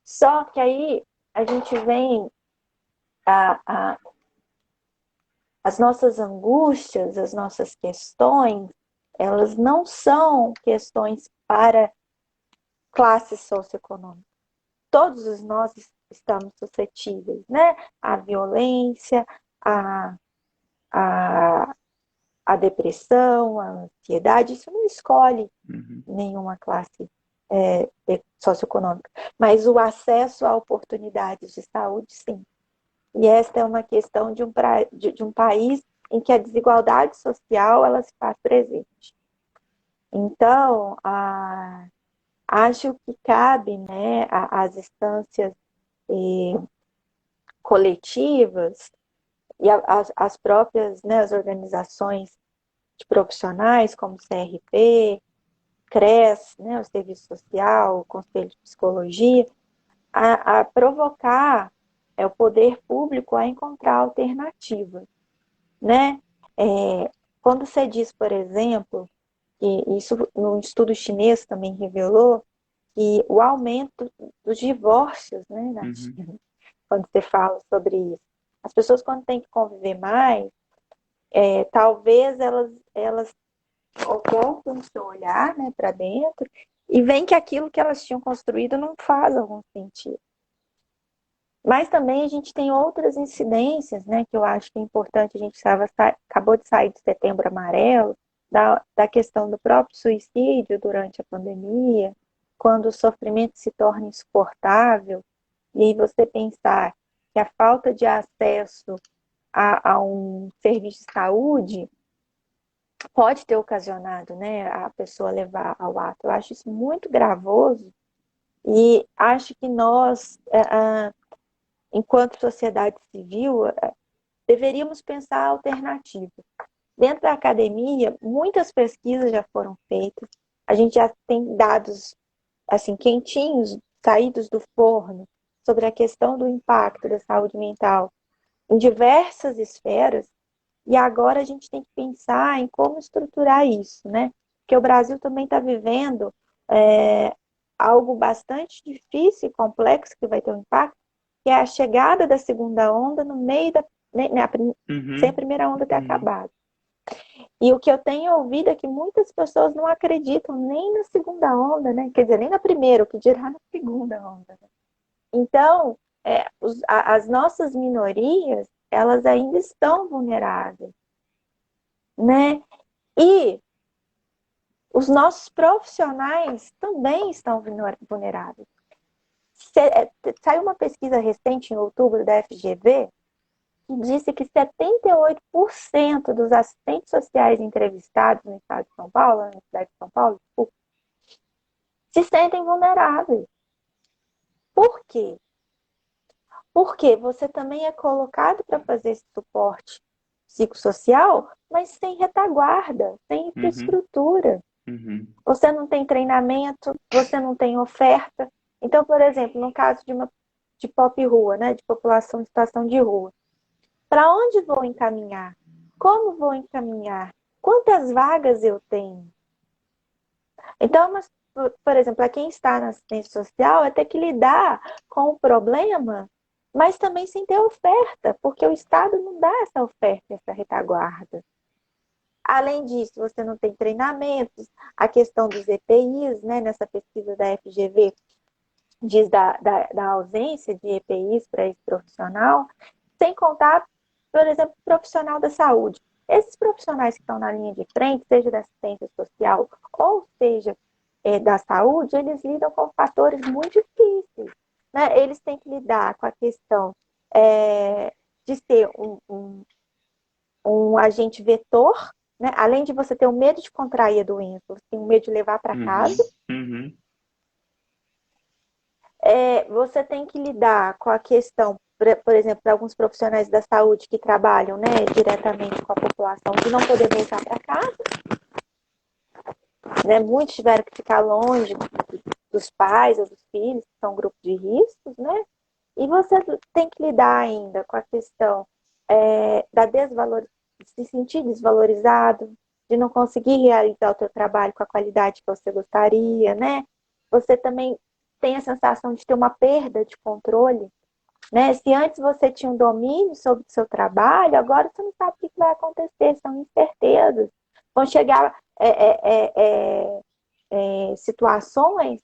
Só que aí a gente vem a, a, as nossas angústias, as nossas questões, elas não são questões para classe socioeconômica. Todos nós estamos suscetíveis, né? À violência, à, à, à depressão, à ansiedade. Isso não escolhe uhum. nenhuma classe socioeconômica. Mas o acesso a oportunidades de saúde, sim. E esta é uma questão de um país em que a desigualdade social ela se faz presente. Então, acho que cabe, né, às instâncias coletivas e as próprias, né, as organizações de profissionais, como o CRP, CRES, né, o Serviço Social, o Conselho de Psicologia, a provocar o poder público a encontrar alternativas, né? Quando você diz, por exemplo, que isso no estudo chinês também revelou, que o aumento dos divórcios, né, na Uhum. China, quando você fala sobre isso. As pessoas, quando têm que conviver mais, talvez elas voltam o seu olhar, né, para dentro e veem que aquilo que elas tinham construído não faz algum sentido. Mas também a gente tem outras incidências, né, que eu acho que é importante. A gente acabou de sair do Setembro Amarelo, da questão do próprio suicídio durante a pandemia, quando o sofrimento se torna insuportável, e aí você pensar que a falta de acesso a um serviço de saúde pode ter ocasionado, né, a pessoa levar ao ato. Eu acho isso muito gravoso e acho que nós, enquanto sociedade civil, deveríamos pensar alternativas. Dentro da academia, muitas pesquisas já foram feitas, a gente já tem dados assim quentinhos, saídos do forno, sobre a questão do impacto da saúde mental em diversas esferas, e agora a gente tem que pensar em como estruturar isso, né? Porque o Brasil também está vivendo é, algo bastante difícil e complexo que vai ter um impacto, que é a chegada da segunda onda no meio da, sem a Uhum, primeira onda ter uhum, acabado. E o que eu tenho ouvido é que muitas pessoas não acreditam nem na segunda onda, né? Quer dizer, nem na primeira, o que dirá na segunda onda. Né? Então, as nossas minorias, elas ainda estão vulneráveis, né? E os nossos profissionais também estão vulneráveis. Saiu uma pesquisa recente, em outubro, da FGV, que disse que 78% dos assistentes sociais entrevistados no estado de São Paulo, na cidade de São Paulo, se sentem vulneráveis. Por quê? Porque você também é colocado para fazer esse suporte psicossocial, mas sem retaguarda, sem uhum, infraestrutura. uhum, Você não tem treinamento, você não tem oferta. Então, por exemplo, no caso de pop rua, né, de população em situação de rua, para onde vou encaminhar? Como vou encaminhar? Quantas vagas eu tenho? Então, por exemplo, para quem está na assistência social, é ter que lidar com o problema, mas também sem ter oferta, porque o Estado não dá essa oferta, essa retaguarda. Além disso, você não tem treinamentos, a questão dos EPIs, né, nessa pesquisa da FGV, diz da ausência de EPIs para esse profissional, sem contar, por exemplo, o profissional da saúde. Esses profissionais que estão na linha de frente, seja da assistência social ou seja da saúde, eles lidam com fatores muito difíceis. Né? Eles têm que lidar com a questão de ser um agente vetor, né? Além de você ter o medo de contrair a doença, você tem o medo de levar para casa, uhum, uhum, você tem que lidar com a questão, por exemplo, para alguns profissionais da saúde que trabalham, né, diretamente com a população, de não poder voltar para casa, né? Muitos tiveram que ficar longe dos pais ou dos filhos, que são grupos de riscos, né? E você tem que lidar ainda com a questão da desvalorização, de se sentir desvalorizado, de não conseguir realizar o seu trabalho com a qualidade que você gostaria, né? Você também tem a sensação de ter uma perda de controle, né? Se antes você tinha um domínio sobre o seu trabalho, agora você não sabe o que vai acontecer, são incertezas. Vão chegar situações,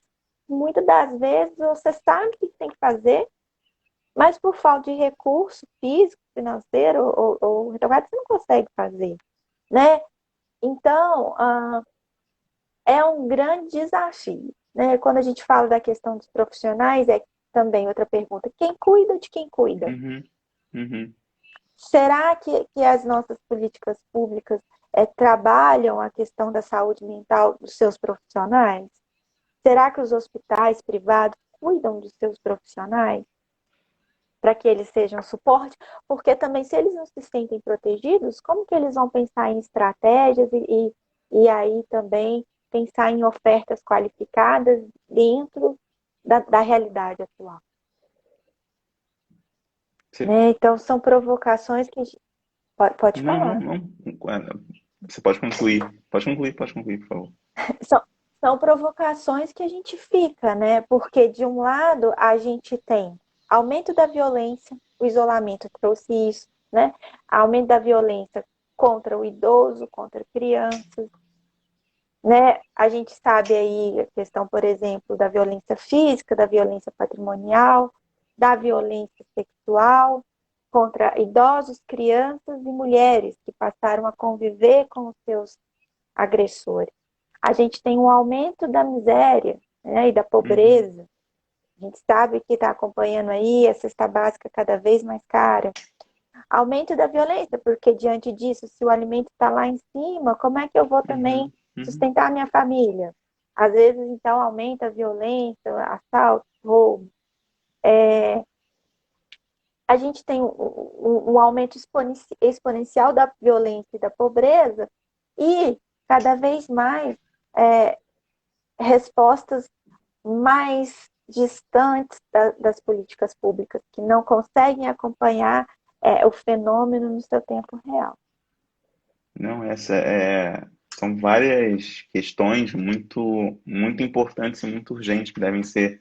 muitas das vezes você sabe o que tem que fazer, mas por falta de recurso físico, financeiro ou retrográfico, você não consegue fazer, né? Então, é um grande desafio, né? Quando a gente fala da questão dos profissionais, é também outra pergunta: quem cuida de quem cuida? uhum, uhum. Será que as nossas políticas públicas trabalham a questão da saúde mental dos seus profissionais? Será que os hospitais privados cuidam dos seus profissionais para que eles sejam suporte? Porque também, se eles não se sentem protegidos, como que eles vão pensar em estratégias e aí também pensar em ofertas qualificadas dentro da realidade atual? Você- Né? Então, são provocações que. Pode Não, não, falar. não. Você pode concluir. Pode concluir, por favor. São, são provocações que a gente fica, né? Porque, de um lado, a gente tem aumento da violência, o isolamento trouxe isso, né? Aumento da violência contra o idoso, contra crianças, né? A gente sabe aí a questão, por exemplo, da violência física, da violência patrimonial, da violência sexual contra idosos, crianças e mulheres que passaram a conviver com os seus agressores. A gente tem um aumento da miséria, né, e da Uhum, pobreza. A gente sabe que está acompanhando aí a cesta básica cada vez mais cara. aumento da violência, porque diante disso, se o alimento está lá em cima, como é que eu vou também sustentar a minha família? Às vezes, então, aumenta a violência, assalto, roubo. A gente tem um aumento exponencial da violência e da pobreza e cada vez mais é, respostas mais distantes das políticas públicas, que não conseguem acompanhar o fenômeno no seu tempo real. Não, são várias questões muito importantes e muito urgentes que devem ser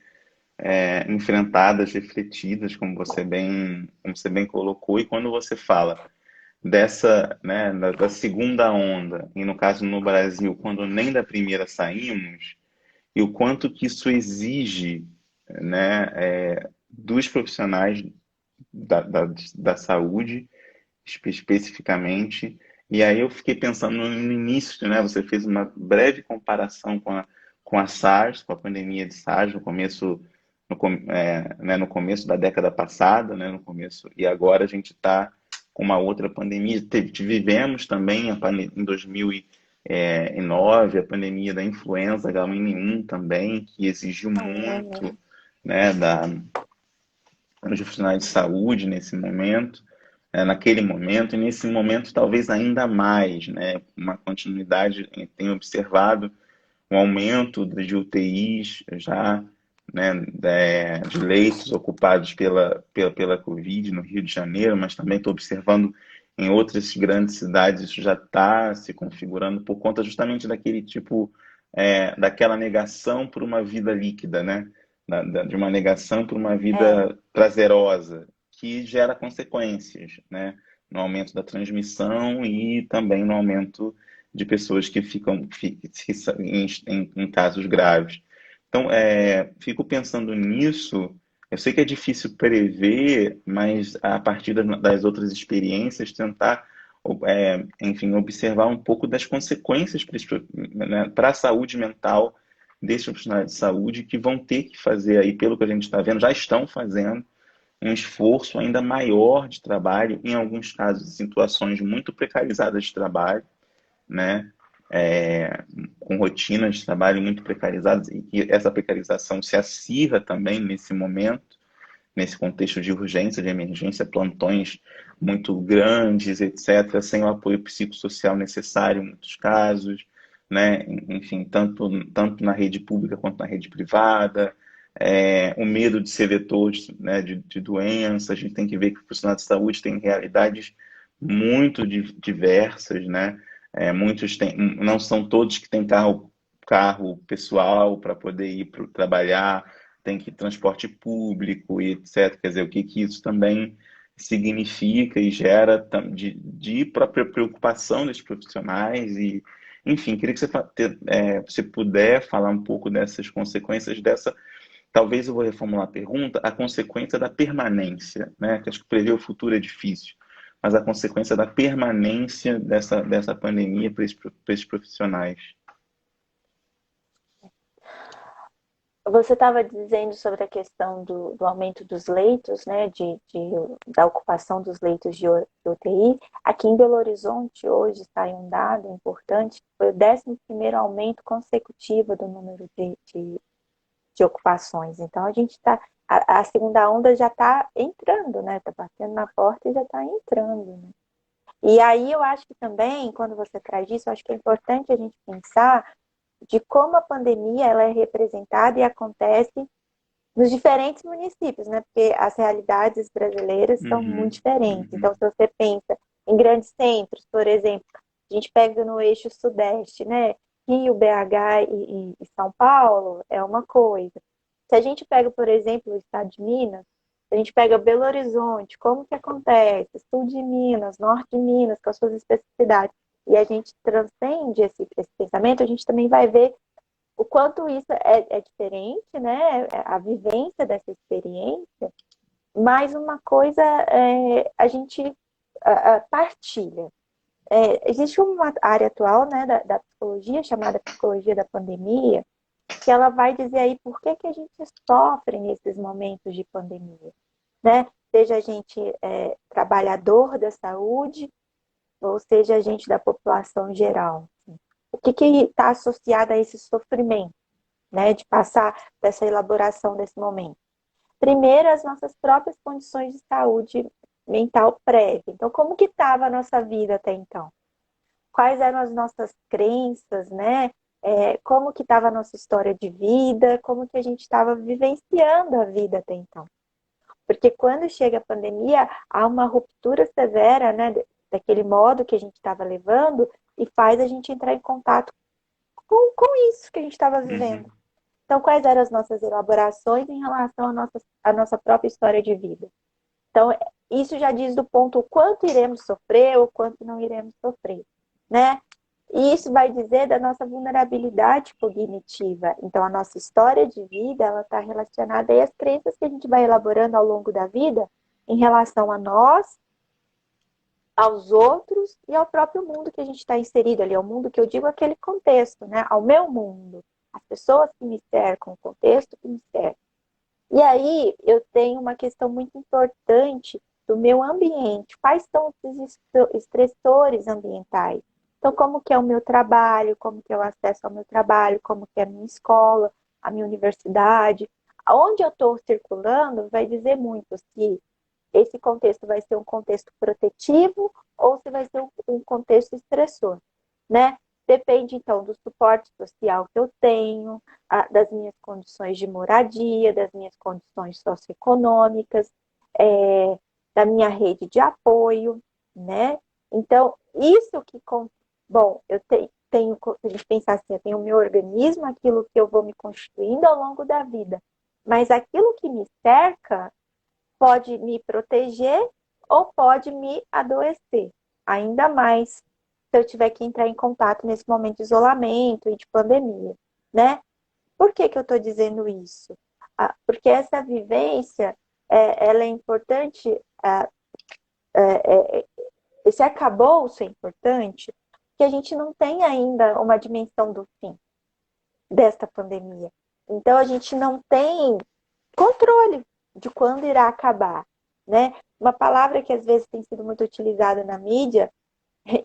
enfrentadas, refletidas, como você bem colocou. E quando você fala dessa, né, da segunda onda, e no caso no Brasil, quando nem da primeira saímos, e o quanto que isso exige, né, dos profissionais da saúde, especificamente. E aí eu fiquei pensando no início, né? Você fez uma breve comparação com a SARS, com a pandemia de SARS, no começo da década passada, né? No começo, e agora a gente está com uma outra pandemia. Vivemos também em 2009 a pandemia da influenza H1N1 também, que exigiu muito, né, dos profissionais de saúde nesse momento, naquele momento, e nesse momento talvez ainda mais, né? Uma continuidade, tem observado um aumento de UTIs já, né, de leitos ocupados pela Covid no Rio de Janeiro, mas também estou observando em outras grandes cidades isso já está se configurando por conta justamente daquele tipo, daquela negação por uma vida líquida, né? De uma negação por uma É, vida prazerosa, que gera consequências, né? No aumento da transmissão e também no aumento de pessoas que ficam em casos graves. Então, fico pensando nisso. Eu sei que é difícil prever, mas a partir das outras experiências, tentar, enfim, observar um pouco das consequências para a saúde mental desses profissionais de saúde que vão ter que fazer aí, pelo que a gente está vendo, já estão fazendo um esforço ainda maior de trabalho, em alguns casos, em situações muito precarizadas de trabalho, né? Com rotinas de trabalho muito precarizadas, e que essa precarização se acirra também nesse momento, nesse contexto de urgência, de emergência, plantões muito grandes, etc., sem o apoio psicossocial necessário em muitos casos, né? Enfim, tanto na rede pública quanto na rede privada, o medo de ser vetor né, de doença. A gente tem que ver que o profissional de saúde tem realidades muito diversas, né? Muitos têm, não são todos que têm carro pessoal para poder ir trabalhar, tem que transporte público e etc. Quer dizer, o que isso também significa e gera de própria preocupação dos profissionais e, enfim, queria que você puder falar um pouco dessas consequências talvez eu vou reformular a pergunta, a consequência da permanência, né? Que acho que prever o futuro é difícil, mas a consequência da permanência dessa pandemia para esses profissionais. você estava dizendo sobre a questão do aumento dos leitos, né, da ocupação dos leitos de UTI. Aqui em Belo Horizonte, hoje, sai um dado importante, foi o 11º aumento consecutivo do número de ocupações. Então, a gente está, a segunda onda já está entrando, né, está batendo na porta e já está entrando, né? E aí eu acho que também, quando você traz isso, eu acho que é importante a gente pensar de como a pandemia ela é representada e acontece nos diferentes municípios, né? Porque as realidades brasileiras são muito Uhum, diferentes. uhum, Então, se você pensa em grandes centros, por exemplo, a gente pega no eixo sudeste, né? Rio, BH e São Paulo é uma coisa. Se a gente pega, por exemplo, o estado de Minas, a gente pega Belo Horizonte, como que acontece? Sul de Minas, norte de Minas, com as suas especificidades, e a gente transcende esse pensamento, a gente também vai ver o quanto isso é diferente, né? A vivência dessa experiência, mas uma coisa a gente partilha. Existe uma área atual, né, da psicologia, chamada psicologia da pandemia, que ela vai dizer aí por que a gente sofre nesses momentos de pandemia, né? seja agente trabalhador da saúde, ou seja agente da população em geral. O que está associado a esse sofrimento, né, de passar dessa elaboração desse momento? Primeiro, as nossas próprias condições de saúde mental prévia. Então, como que estava a nossa vida até então? Quais eram as nossas crenças, né? Como que estava a nossa história de vida, como que a gente estava vivenciando a vida até então. Porque quando chega a pandemia, há uma ruptura severa, né, daquele modo que a gente estava levando e faz a gente entrar em contato com isso que a gente estava vivendo. Então, quais eram as nossas elaborações em relação à nossa própria história de vida? Então, isso já diz do ponto o quanto iremos sofrer ou quanto não iremos sofrer, né? E isso vai dizer da nossa vulnerabilidade cognitiva. Então, a nossa história de vida, ela está relacionada às crenças que a gente vai elaborando ao longo da vida em relação a nós, aos outros e ao próprio mundo que a gente está inserido ali, ao mundo que eu digo aquele contexto, né? Ao meu mundo, as pessoas que me cercam, o contexto que me cerca. E aí eu tenho uma questão muito importante do meu ambiente. Quais são os estressores ambientais? Então, como que é o meu trabalho, como que é o acesso ao meu trabalho, como que é a minha escola, a minha universidade. Onde eu estou circulando vai dizer muito se esse contexto vai ser um contexto protetivo ou se vai ser um contexto estressor, né? Depende, então, do suporte social que eu tenho, das minhas condições de moradia, das minhas condições socioeconômicas, da minha rede de apoio, né? Então, isso que... Bom, eu tenho, se a gente pensar assim, eu tenho o meu organismo, aquilo que eu vou me constituindo ao longo da vida, mas aquilo que me cerca pode me proteger ou pode me adoecer. Ainda mais se eu tiver que entrar em contato nesse momento de isolamento e de pandemia, né? Por que eu estou dizendo isso? Porque essa vivência, ela é importante, esse arcabouço é importante, porque a gente não tem ainda uma dimensão do fim desta pandemia. Então, a gente não tem controle de quando irá acabar, né? Uma palavra que às vezes tem sido muito utilizada na mídia,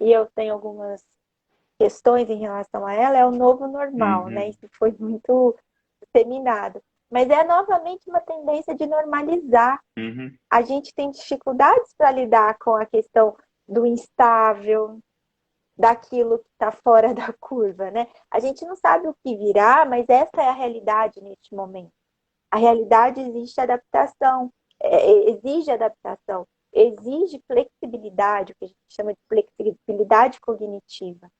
e eu tenho algumas questões em relação a ela, é o novo normal, né? Isso foi muito disseminado. Mas é novamente uma tendência de normalizar. A gente tem dificuldades para lidar com a questão do instável, daquilo que está fora da curva, né? A gente não sabe o que virá, mas essa é a realidade neste momento. A realidade exige adaptação, exige flexibilidade, o que a gente chama de flexibilidade cognitiva.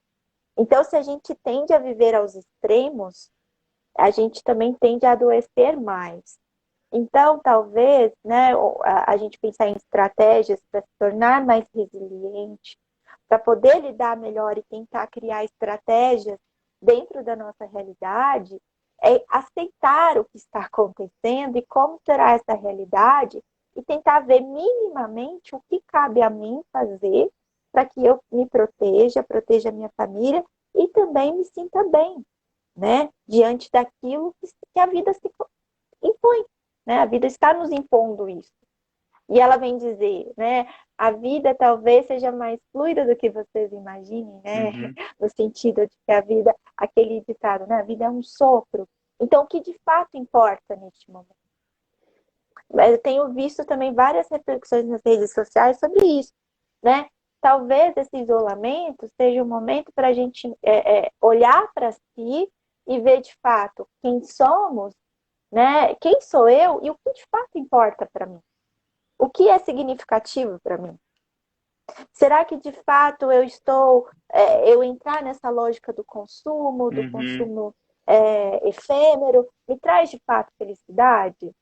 Então, se a gente tende a viver aos extremos, a gente também tende a adoecer mais. Então, talvez, né, a gente pensar em estratégias para se tornar mais resiliente, para poder lidar melhor e tentar criar estratégias dentro da nossa realidade, é aceitar o que está acontecendo e como será essa realidade e tentar ver minimamente o que cabe a mim fazer para que eu me proteja a minha família e também me sinta bem, né? Diante daquilo que a vida se impõe, né? A vida está nos impondo isso. E ela vem dizer, né? A vida talvez seja mais fluida do que vocês imaginem, né? No sentido de que a vida, aquele ditado, né? A vida é um sopro. Então, o que de fato importa neste momento? Eu tenho visto também várias reflexões nas redes sociais sobre isso, né? Talvez esse isolamento seja um momento para a gente olhar para si e ver de fato quem somos, né? Quem sou eu e o que de fato importa para mim. O que é significativo para mim? Será que de fato eu entrar nessa lógica do consumo efêmero, me traz de fato felicidade?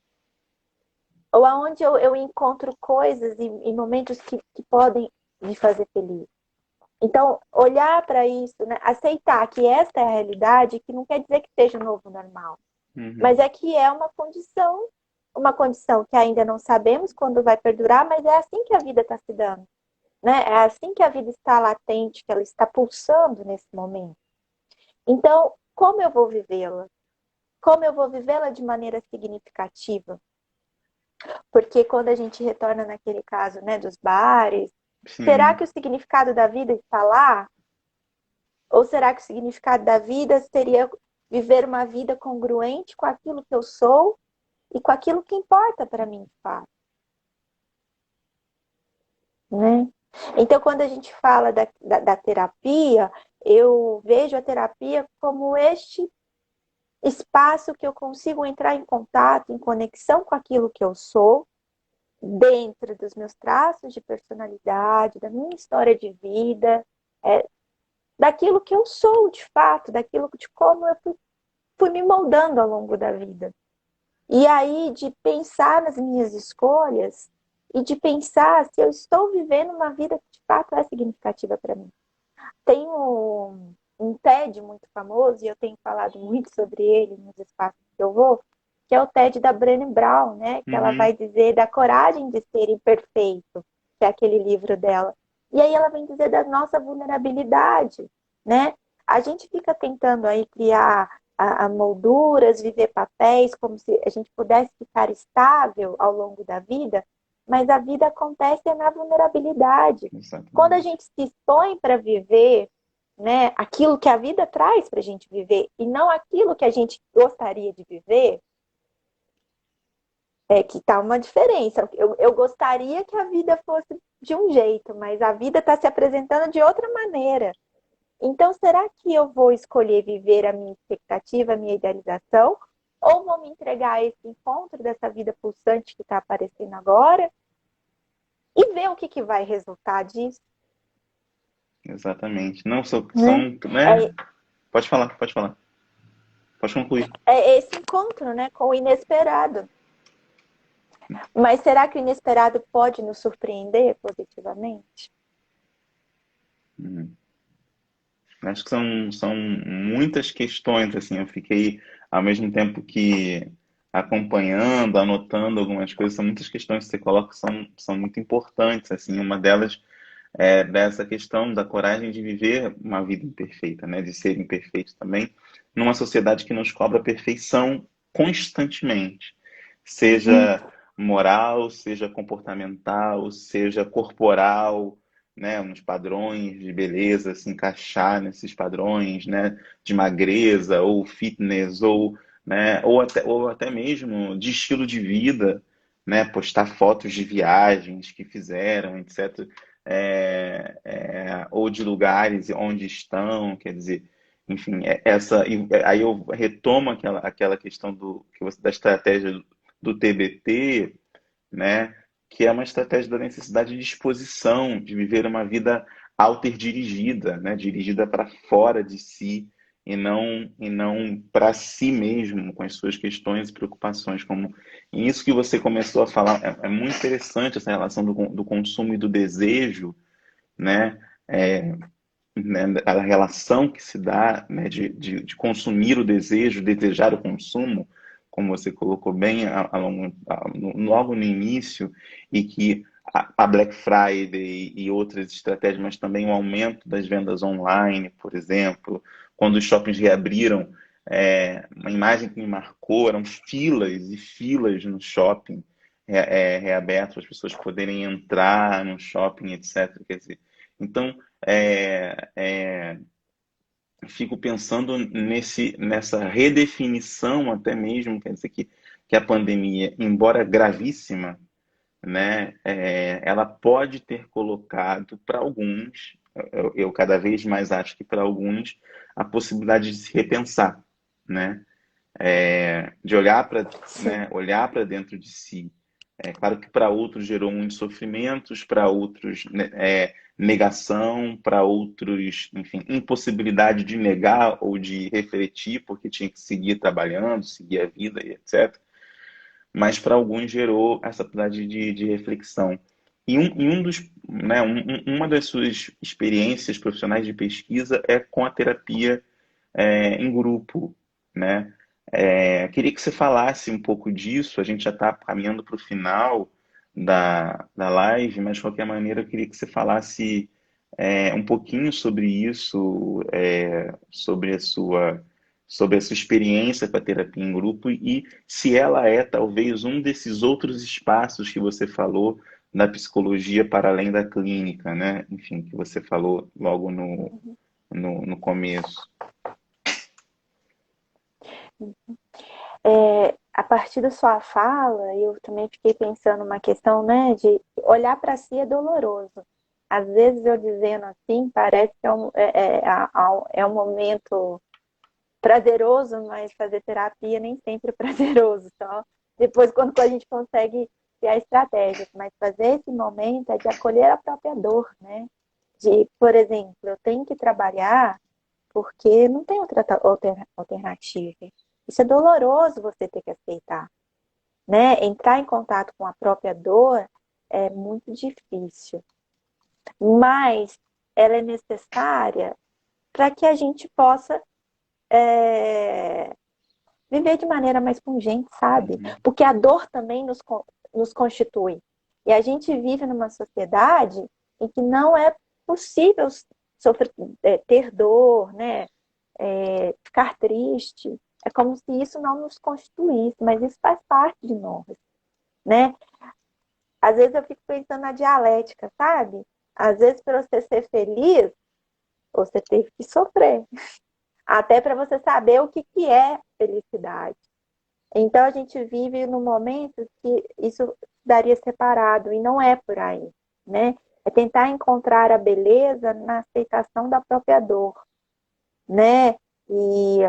Ou aonde eu encontro coisas e momentos que podem me fazer feliz? Então, olhar para isso, né? Aceitar que esta é a realidade, que não quer dizer que seja o novo normal, mas é que é uma condição que ainda não sabemos quando vai perdurar, mas é assim que a vida está se dando, né? É assim que a vida está latente, que ela está pulsando nesse momento. Então, como eu vou vivê-la? Como eu vou vivê-la de maneira significativa? Porque quando a gente retorna naquele caso, né, dos bares, será Sim, que o significado da vida está lá? Ou será que o significado da vida seria viver uma vida congruente com aquilo que eu sou e com aquilo que importa para mim, de fato, né? Então, quando a gente fala da terapia, eu vejo a terapia como este espaço que eu consigo entrar em contato, em conexão com aquilo que eu sou, dentro dos meus traços de personalidade, da minha história de vida, é, daquilo que eu sou de fato, daquilo de como eu fui me moldando ao longo da vida. E aí de pensar nas minhas escolhas e de pensar se eu estou vivendo uma vida que de fato é significativa para mim. Tem um TED muito famoso, e eu tenho falado muito sobre ele nos espaços que eu vou, que é o TED da Brené Brown, né? Que ela uhum, vai dizer da coragem de ser imperfeito, que é aquele livro dela. E aí ela vem dizer da nossa vulnerabilidade, né? A gente fica tentando aí criar a molduras, viver papéis, como se a gente pudesse ficar estável ao longo da vida, mas a vida acontece na vulnerabilidade. Quando a exatamente. gente se expõe para viver, né, aquilo que a vida traz para a gente viver e não aquilo que a gente gostaria de viver, é que tá uma diferença. Eu gostaria que a vida fosse de um jeito, mas a vida está se apresentando de outra maneira. Então, será que eu vou escolher viver a minha expectativa, a minha idealização? Ou vou me entregar a esse encontro dessa vida pulsante que está aparecendo agora e ver o que, que vai resultar disso, Exatamente. Não, né? né? É, Pode falar, pode falar. Pode concluir. é esse encontro, né, com o inesperado. Mas será que o inesperado pode nos surpreender positivamente? Uhum. Acho que são muitas questões, assim, eu fiquei, ao mesmo tempo que acompanhando, anotando algumas coisas, são muitas questões que você coloca que são muito importantes, assim, uma delas é dessa questão da coragem de viver uma vida imperfeita, né, de ser imperfeito também, numa sociedade que nos cobra perfeição constantemente, seja moral, seja comportamental, seja corporal, né, nos padrões de beleza, se encaixar nesses padrões, né, de magreza ou fitness ou, né, ou até mesmo de estilo de vida, né, postar fotos de viagens que fizeram, etc. Ou de lugares onde estão, quer dizer, enfim, aí eu retomo aquela questão da estratégia do TBT, né? Que é uma estratégia da necessidade de exposição, de viver uma vida dirigida, né? Dirigida para fora de si e não para si mesmo, com as suas questões e preocupações. E isso que você começou a falar é muito interessante, essa relação do consumo e do desejo, né? É, né, a relação que se dá, né, de consumir o desejo, desejar o consumo, como você colocou bem logo no início, e que a Black Friday e outras estratégias, mas também o aumento das vendas online, por exemplo, quando os shoppings reabriram, uma imagem que me marcou eram filas e filas no shopping reaberto, para as pessoas poderem entrar no shopping, etc. Quer dizer, então, é, é, fico pensando nessa redefinição até mesmo, quer dizer que a pandemia, embora gravíssima, né, ela pode ter colocado para alguns, eu cada vez mais acho que para alguns, a possibilidade de se repensar, né, de olhar para, Sim. né, olhar para dentro de si. É claro que para outros gerou muitos sofrimentos, para outros, né, negação, para outros, enfim, impossibilidade de negar ou de refletir, porque tinha que seguir trabalhando, seguir a vida e etc. Mas para alguns gerou essa possibilidade de reflexão. Uma das suas experiências profissionais de pesquisa é com a terapia em grupo, né? Queria que você falasse um pouco disso. A gente já está caminhando para o final da live, mas de qualquer maneira eu queria que você falasse um pouquinho sobre isso, sobre a sua sobre a sua experiência com a terapia em grupo e se ela é talvez um desses outros espaços que você falou na psicologia para além da clínica, né? Enfim, que você falou logo no começo. A partir da sua fala, eu também fiquei pensando uma questão, né, de olhar para si é doloroso. Às vezes eu dizendo assim, parece que é um momento prazeroso, mas fazer terapia nem sempre é prazeroso, só depois quando a gente consegue criar estratégias, mas fazer esse momento é de acolher a própria dor, né? De, por exemplo, eu tenho que trabalhar porque não tem outra alternativa. Isso é doloroso você ter que aceitar, né? Entrar em contato com a própria dor é muito difícil, mas ela é necessária para que a gente possa é, viver de maneira mais pungente, sabe? Uhum. Porque a dor também nos constitui. E a gente vive numa sociedade em que não é possível sofrer, ter dor, né? Ficar triste. É como se isso não nos constituísse, mas isso faz parte de nós, né? Às vezes eu fico pensando na dialética, sabe? Às vezes, para você ser feliz, você teve que sofrer. Até para você saber o que, que é felicidade. Então a gente vive num momento que isso daria separado e não é por aí, né? É tentar encontrar a beleza na aceitação da própria dor, né? E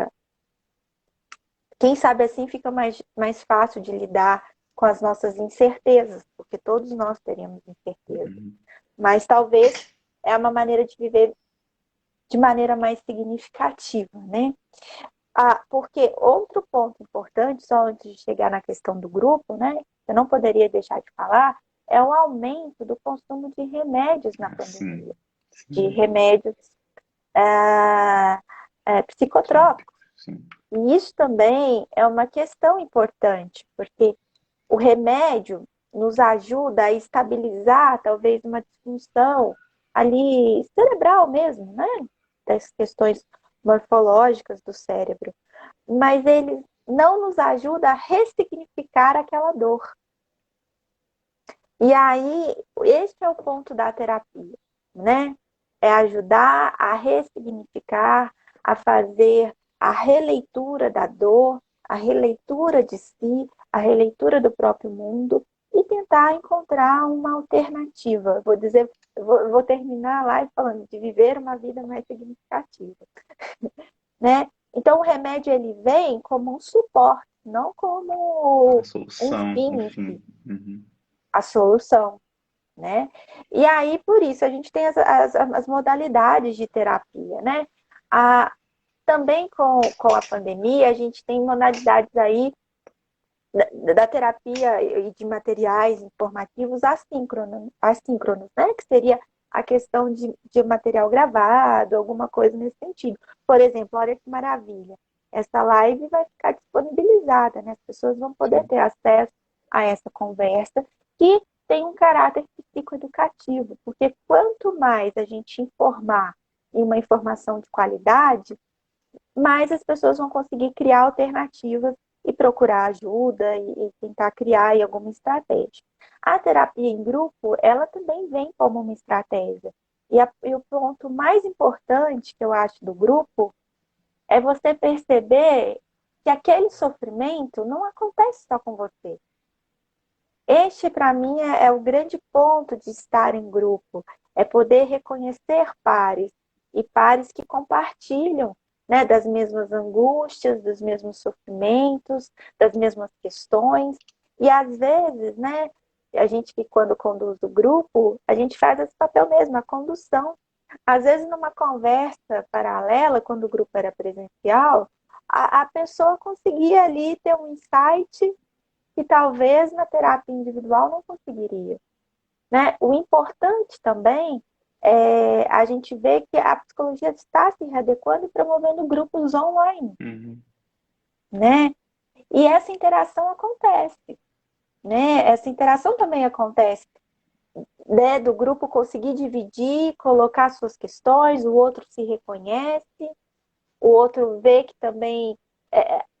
quem sabe assim fica mais fácil de lidar com as nossas incertezas, porque todos nós teremos incerteza. Uhum. Mas talvez é uma maneira de viver de maneira mais significativa, né? Porque outro ponto importante, só antes de chegar na questão do grupo, né? Eu não poderia deixar de falar, é o aumento do consumo de remédios na Sim, pandemia, de sim, remédios psicotrópicos. sim. E isso também é uma questão importante, porque o remédio nos ajuda a estabilizar talvez uma disfunção ali cerebral mesmo, né? Das questões morfológicas do cérebro. Mas ele não nos ajuda a ressignificar aquela dor. E aí, esse é o ponto da terapia, né? É ajudar a ressignificar, a fazer a releitura da dor, a releitura de si, a releitura do próprio mundo e tentar encontrar uma alternativa. Vou dizer, vou terminar a live falando de viver uma vida mais significativa, né? Então, o remédio ele vem como um suporte, não A como um solução, fim em enfim. si, Uhum. a solução, né? E aí, por isso, a gente tem as modalidades de terapia, né? A, também com a pandemia, a gente tem modalidades aí da terapia e de materiais informativos assíncronos, né? Que seria a questão de material gravado, alguma coisa nesse sentido. Por exemplo, olha que maravilha. Essa live vai ficar disponibilizada, né? As pessoas vão poder Sim. ter acesso a essa conversa que tem um caráter psicoeducativo, porque quanto mais a gente informar em uma informação de qualidade, mais as pessoas vão conseguir criar alternativas e procurar ajuda e tentar criar aí alguma estratégia. A terapia em grupo, ela também vem como uma estratégia. E o ponto mais importante que eu acho do grupo é você perceber que aquele sofrimento não acontece só com você. Este, para mim, é o grande ponto de estar em grupo, é poder reconhecer pares e pares que compartilham, né, das mesmas angústias, dos mesmos sofrimentos, das mesmas questões. E às vezes, né, a gente que quando conduz o grupo, a gente faz esse papel mesmo, a condução. Às vezes, numa conversa paralela, quando o grupo era presencial, a pessoa conseguia ali ter um insight que talvez na terapia individual não conseguiria, né? O importante também é a gente ver que a psicologia está se readequando e promovendo grupos online, Uhum. né? E essa interação acontece, né? Essa interação também acontece, né? Do grupo conseguir dividir, colocar suas questões, o outro se reconhece, o outro vê que também...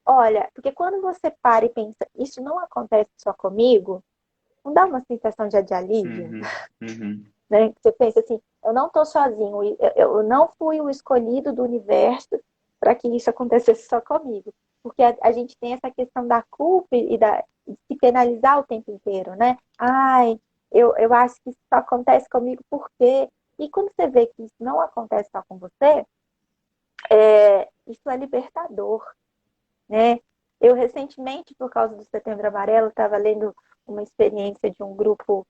olha, porque quando você para e pensa, isso não acontece só comigo, não dá uma sensação de alívio? Uhum, uhum, Né? Você pensa assim, eu não estou sozinho, eu não fui o escolhido do universo para que isso acontecesse só comigo. Porque a gente tem essa questão da culpa de se penalizar o tempo inteiro, né? Ai, eu acho que isso só acontece comigo porque... E quando você vê que isso não acontece só com você, isso é libertador, né? Eu recentemente, por causa do Setembro Amarelo, estava lendo uma experiência de um grupo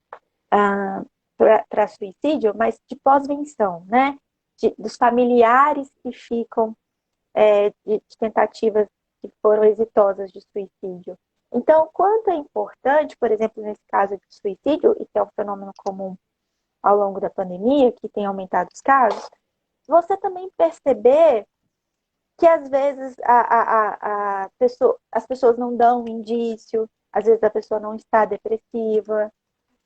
para suicídio, mas de pós-venção, né? Dos familiares que ficam de tentativas que foram exitosas de suicídio. Então, quanto é importante, por exemplo, nesse caso de suicídio, e que é um fenômeno comum ao longo da pandemia, que tem aumentado os casos, você também perceber que às vezes as pessoas não dão um indício, às vezes a pessoa não está depressiva,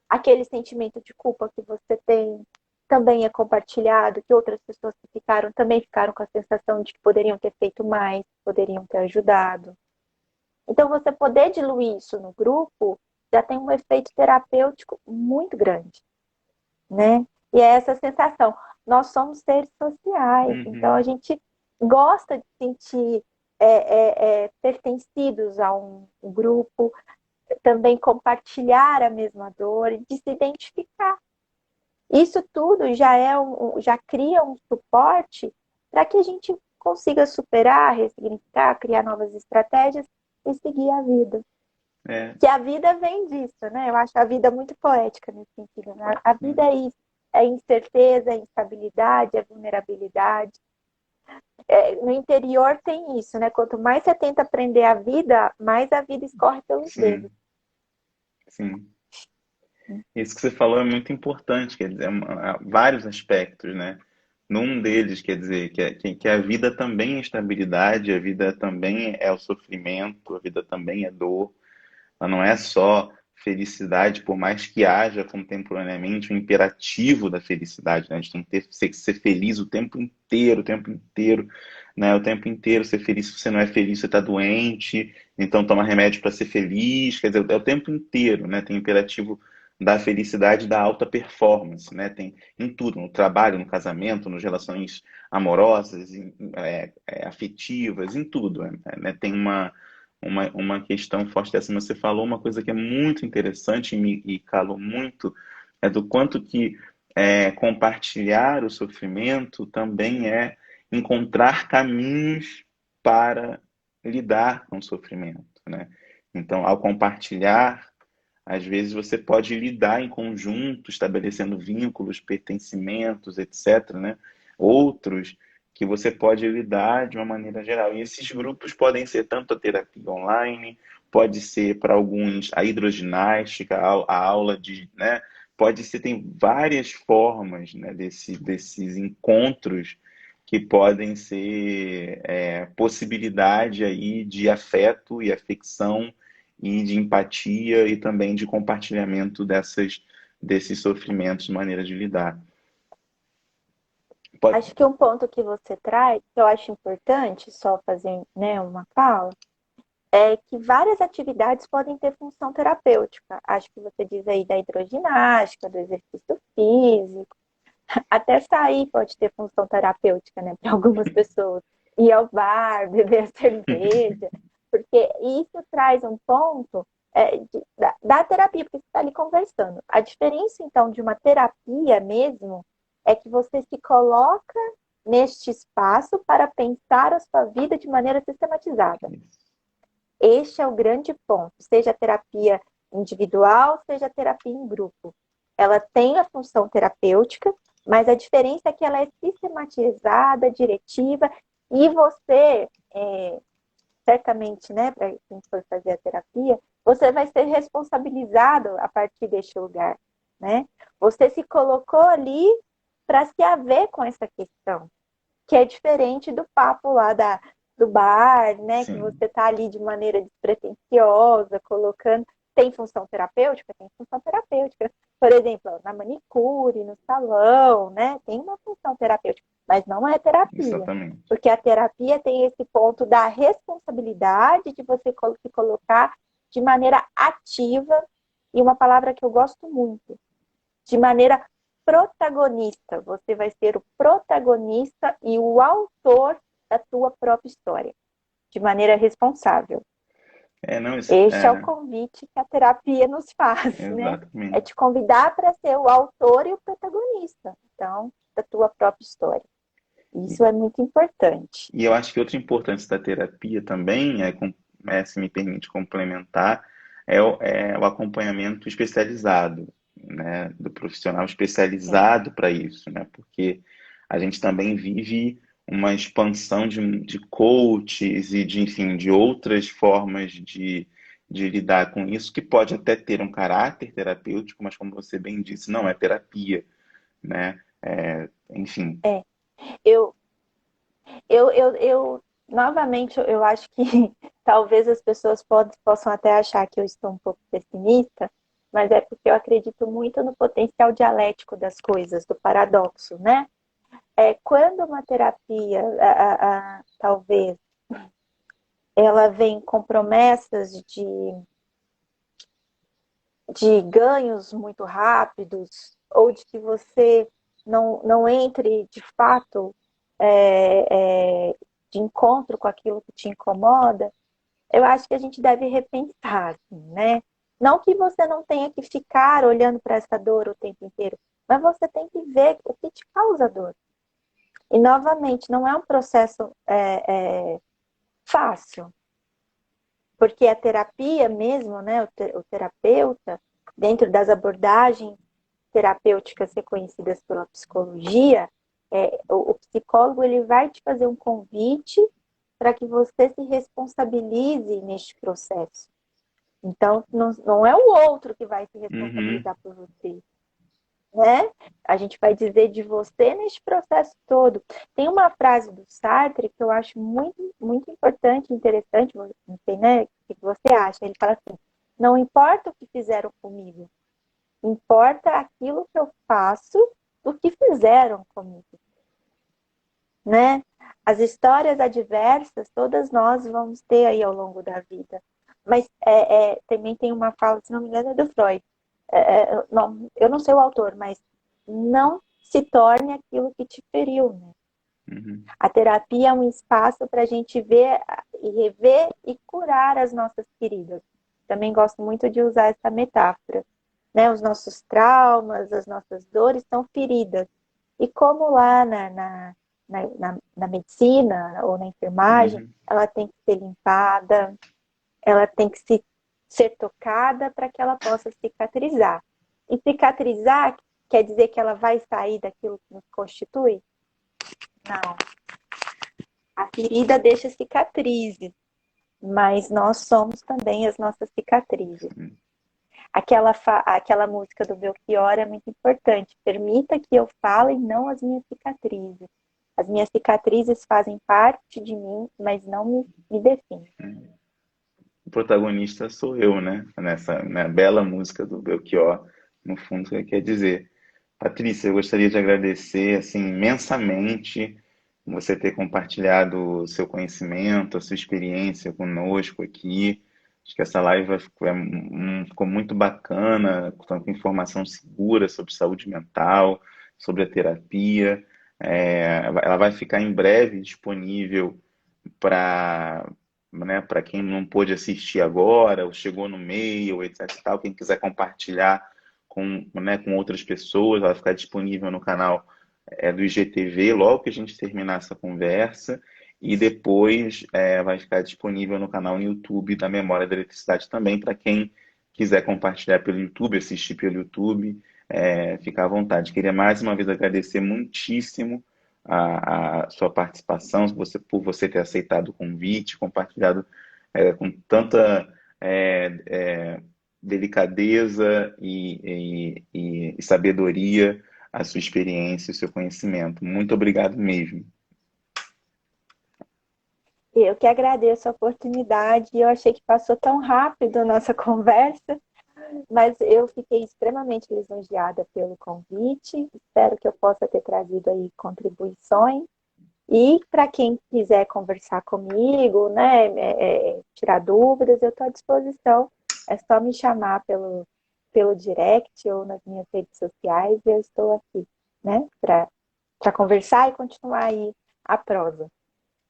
aquele sentimento de culpa que você tem também é compartilhado, que outras pessoas que ficaram também ficaram com a sensação de que poderiam ter feito mais, poderiam ter ajudado. Então, você poder diluir isso no grupo já tem um efeito terapêutico muito grande, né? E é essa sensação. Nós somos seres sociais, então a uhum. gente gosta de sentir pertencidos a um grupo, também compartilhar a mesma dor e de se identificar. Isso tudo já cria um suporte para que a gente consiga superar, ressignificar, criar novas estratégias e seguir a vida. É, Que a vida vem disso, né? Eu acho a vida muito poética nesse sentido. Né? A vida sim, é isso, é incerteza, é instabilidade, é vulnerabilidade. No interior tem isso, né? Quanto mais você tenta aprender a vida, mais a vida escorre pelos dedos. sim, sim. Isso que você falou é muito importante, quer dizer, há vários aspectos, né? Num deles, quer dizer, que a vida também é estabilidade, a vida também é o sofrimento, a vida também é dor. Ela não é só felicidade, por mais que haja contemporaneamente o imperativo da felicidade, né? A gente tem que ser feliz o tempo inteiro, né? O tempo inteiro ser feliz. Se você não é feliz, você está doente, então toma remédio para ser feliz. Quer dizer, é o tempo inteiro, né? Tem o imperativo da felicidade, da alta performance, né? Tem em tudo, no trabalho, no casamento, nas relações amorosas, afetivas, em tudo, né? Tem uma questão forte dessa, mas você falou uma coisa que é muito interessante e calou muito, é do quanto que compartilhar o sofrimento também é encontrar caminhos para lidar com o sofrimento, né? Então, ao compartilhar, às vezes você pode lidar em conjunto, estabelecendo vínculos, pertencimentos, etc., né? Outros que você pode lidar de uma maneira geral. E esses grupos podem ser tanto a terapia online, pode ser para alguns a hidroginástica, a aula de, né? Pode ser, tem várias formas, né, desses encontros que podem ser possibilidade aí de afeto e afecção e de empatia e também de compartilhamento desses sofrimentos, maneira de lidar. Pode... Acho que um ponto que você traz, que eu acho importante, só fazer, né, uma fala, é que várias atividades podem ter função terapêutica. Acho que você diz aí da hidroginástica, do exercício físico, até sair pode ter função terapêutica, né, para algumas pessoas. Ir ao bar, beber cerveja, porque isso traz um ponto da terapia, porque você está ali conversando. A diferença, então, de uma terapia mesmo é que você se coloca neste espaço para pensar a sua vida de maneira sistematizada. Este é o grande ponto, seja a terapia individual, seja a terapia em grupo. Ela tem a função terapêutica, mas a diferença é que ela é sistematizada, diretiva, e você, certamente, né, para quem for fazer a terapia, você vai ser responsabilizado a partir deste lugar, né? Você se colocou ali para se haver com essa questão, que é diferente do papo lá do bar, né? Que Sim. você está ali de maneira despretensiosa, colocando. Tem função terapêutica? Tem função terapêutica. Por exemplo, na manicure, no salão, né? Tem uma função terapêutica. mas não é terapia. Exatamente. Porque a terapia tem esse ponto da responsabilidade de você se colocar de maneira ativa, e uma palavra que eu gosto muito, de maneira protagonista. Você vai ser o protagonista e o autor da tua própria história, de maneira responsável. Não, Este é o convite que a terapia nos faz, né? É exatamente. te convidar para ser o autor e o protagonista, então, da tua própria história. Isso é muito importante. E eu acho que outra importância da terapia também, se me permite complementar, é o acompanhamento especializado, né, do profissional Sim, especializado para isso, né, porque a gente também vive uma expansão de coaches e enfim, de outras formas de lidar com isso, que pode até ter um caráter terapêutico, mas como você bem disse, não é terapia, né? Enfim. é. Eu, novamente, eu acho que talvez as pessoas possam até achar que eu estou um pouco pessimista, mas é porque eu acredito muito no potencial dialético das coisas, do paradoxo, né? Quando uma terapia, talvez, ela vem com promessas de ganhos muito rápidos, ou de que você não entre de fato de encontro com aquilo que te incomoda, eu acho que a gente deve repensar, assim, né? Não que você não tenha que ficar olhando para essa dor o tempo inteiro, mas você tem que ver o que te causa dor. E, novamente, não é um processo fácil, porque a terapia mesmo, né, o terapeuta, dentro das abordagens terapêuticas reconhecidas pela psicologia, o psicólogo ele vai te fazer um convite para que você se responsabilize neste processo. Então, não é o outro que vai se Uhum. responsabilizar por você, né? A gente vai dizer de você neste processo todo. Tem uma frase do Sartre que eu acho muito, muito importante, interessante, não sei, né? O que você acha? Ele fala assim: não importa o que fizeram comigo, importa aquilo que eu faço do que fizeram comigo, né? As histórias adversas, todas nós vamos ter aí ao longo da vida. Mas também tem uma fala, se não me engano, é do Freud. Não, eu não sei o autor, mas não se torne aquilo que te feriu, né? Uhum. A terapia é um espaço para a gente ver e rever e curar as nossas feridas. Também gosto muito de usar essa metáfora, né? Os nossos traumas, as nossas dores são feridas. E como lá na medicina ou na enfermagem, Uhum. ela tem que ser limpada, ela tem que ser tocada para que ela possa cicatrizar. E cicatrizar quer dizer que ela vai sair daquilo que nos constitui? Não. A ferida deixa cicatrizes, mas nós somos também as nossas cicatrizes. Aquela música do Belchior é muito importante. Permita que eu fale, não as minhas cicatrizes. As minhas cicatrizes fazem parte de mim, mas não me definem. O protagonista sou eu, né? Nessa, né, bela música do Belchior, no fundo, que quer dizer. Patrícia, eu gostaria de agradecer assim, imensamente você ter compartilhado o seu conhecimento, a sua experiência conosco aqui. Acho que essa live ficou muito bacana, com informação segura sobre saúde mental, sobre a terapia. Ela vai ficar em breve disponível para, né, para quem não pôde assistir agora, ou chegou no meio, etc e tal, quem quiser compartilhar com outras pessoas, ela vai ficar disponível no canal do IGTV logo que a gente terminar essa conversa, e depois vai ficar disponível no canal no YouTube da Memória da Eletricidade também, para quem quiser compartilhar pelo YouTube, assistir pelo YouTube, ficar à vontade. Queria mais uma vez agradecer muitíssimo a sua participação, por você ter aceitado o convite, compartilhado com tanta delicadeza e sabedoria a sua experiência e o seu conhecimento. Muito obrigado mesmo. Eu que agradeço a oportunidade. Eu achei que passou tão rápido a nossa conversa, Mas eu fiquei extremamente lisonjeada pelo convite. Espero que eu possa ter trazido aí contribuições. E para quem quiser conversar comigo, né, tirar dúvidas, eu estou à disposição. É só me chamar pelo direct ou nas minhas redes sociais e eu estou aqui, né, para conversar e continuar aí a prosa.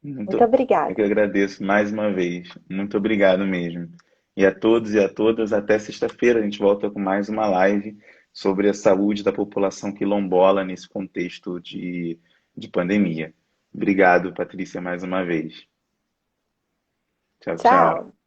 Muito Muito, eu obrigada. que agradeço mais uma vez. Muito obrigado mesmo. E a todos e a todas, até sexta-feira a gente volta com mais uma live sobre a saúde da população quilombola nesse contexto de pandemia. Obrigado, Patrícia, mais uma vez. Tchau, tchau. Tchau.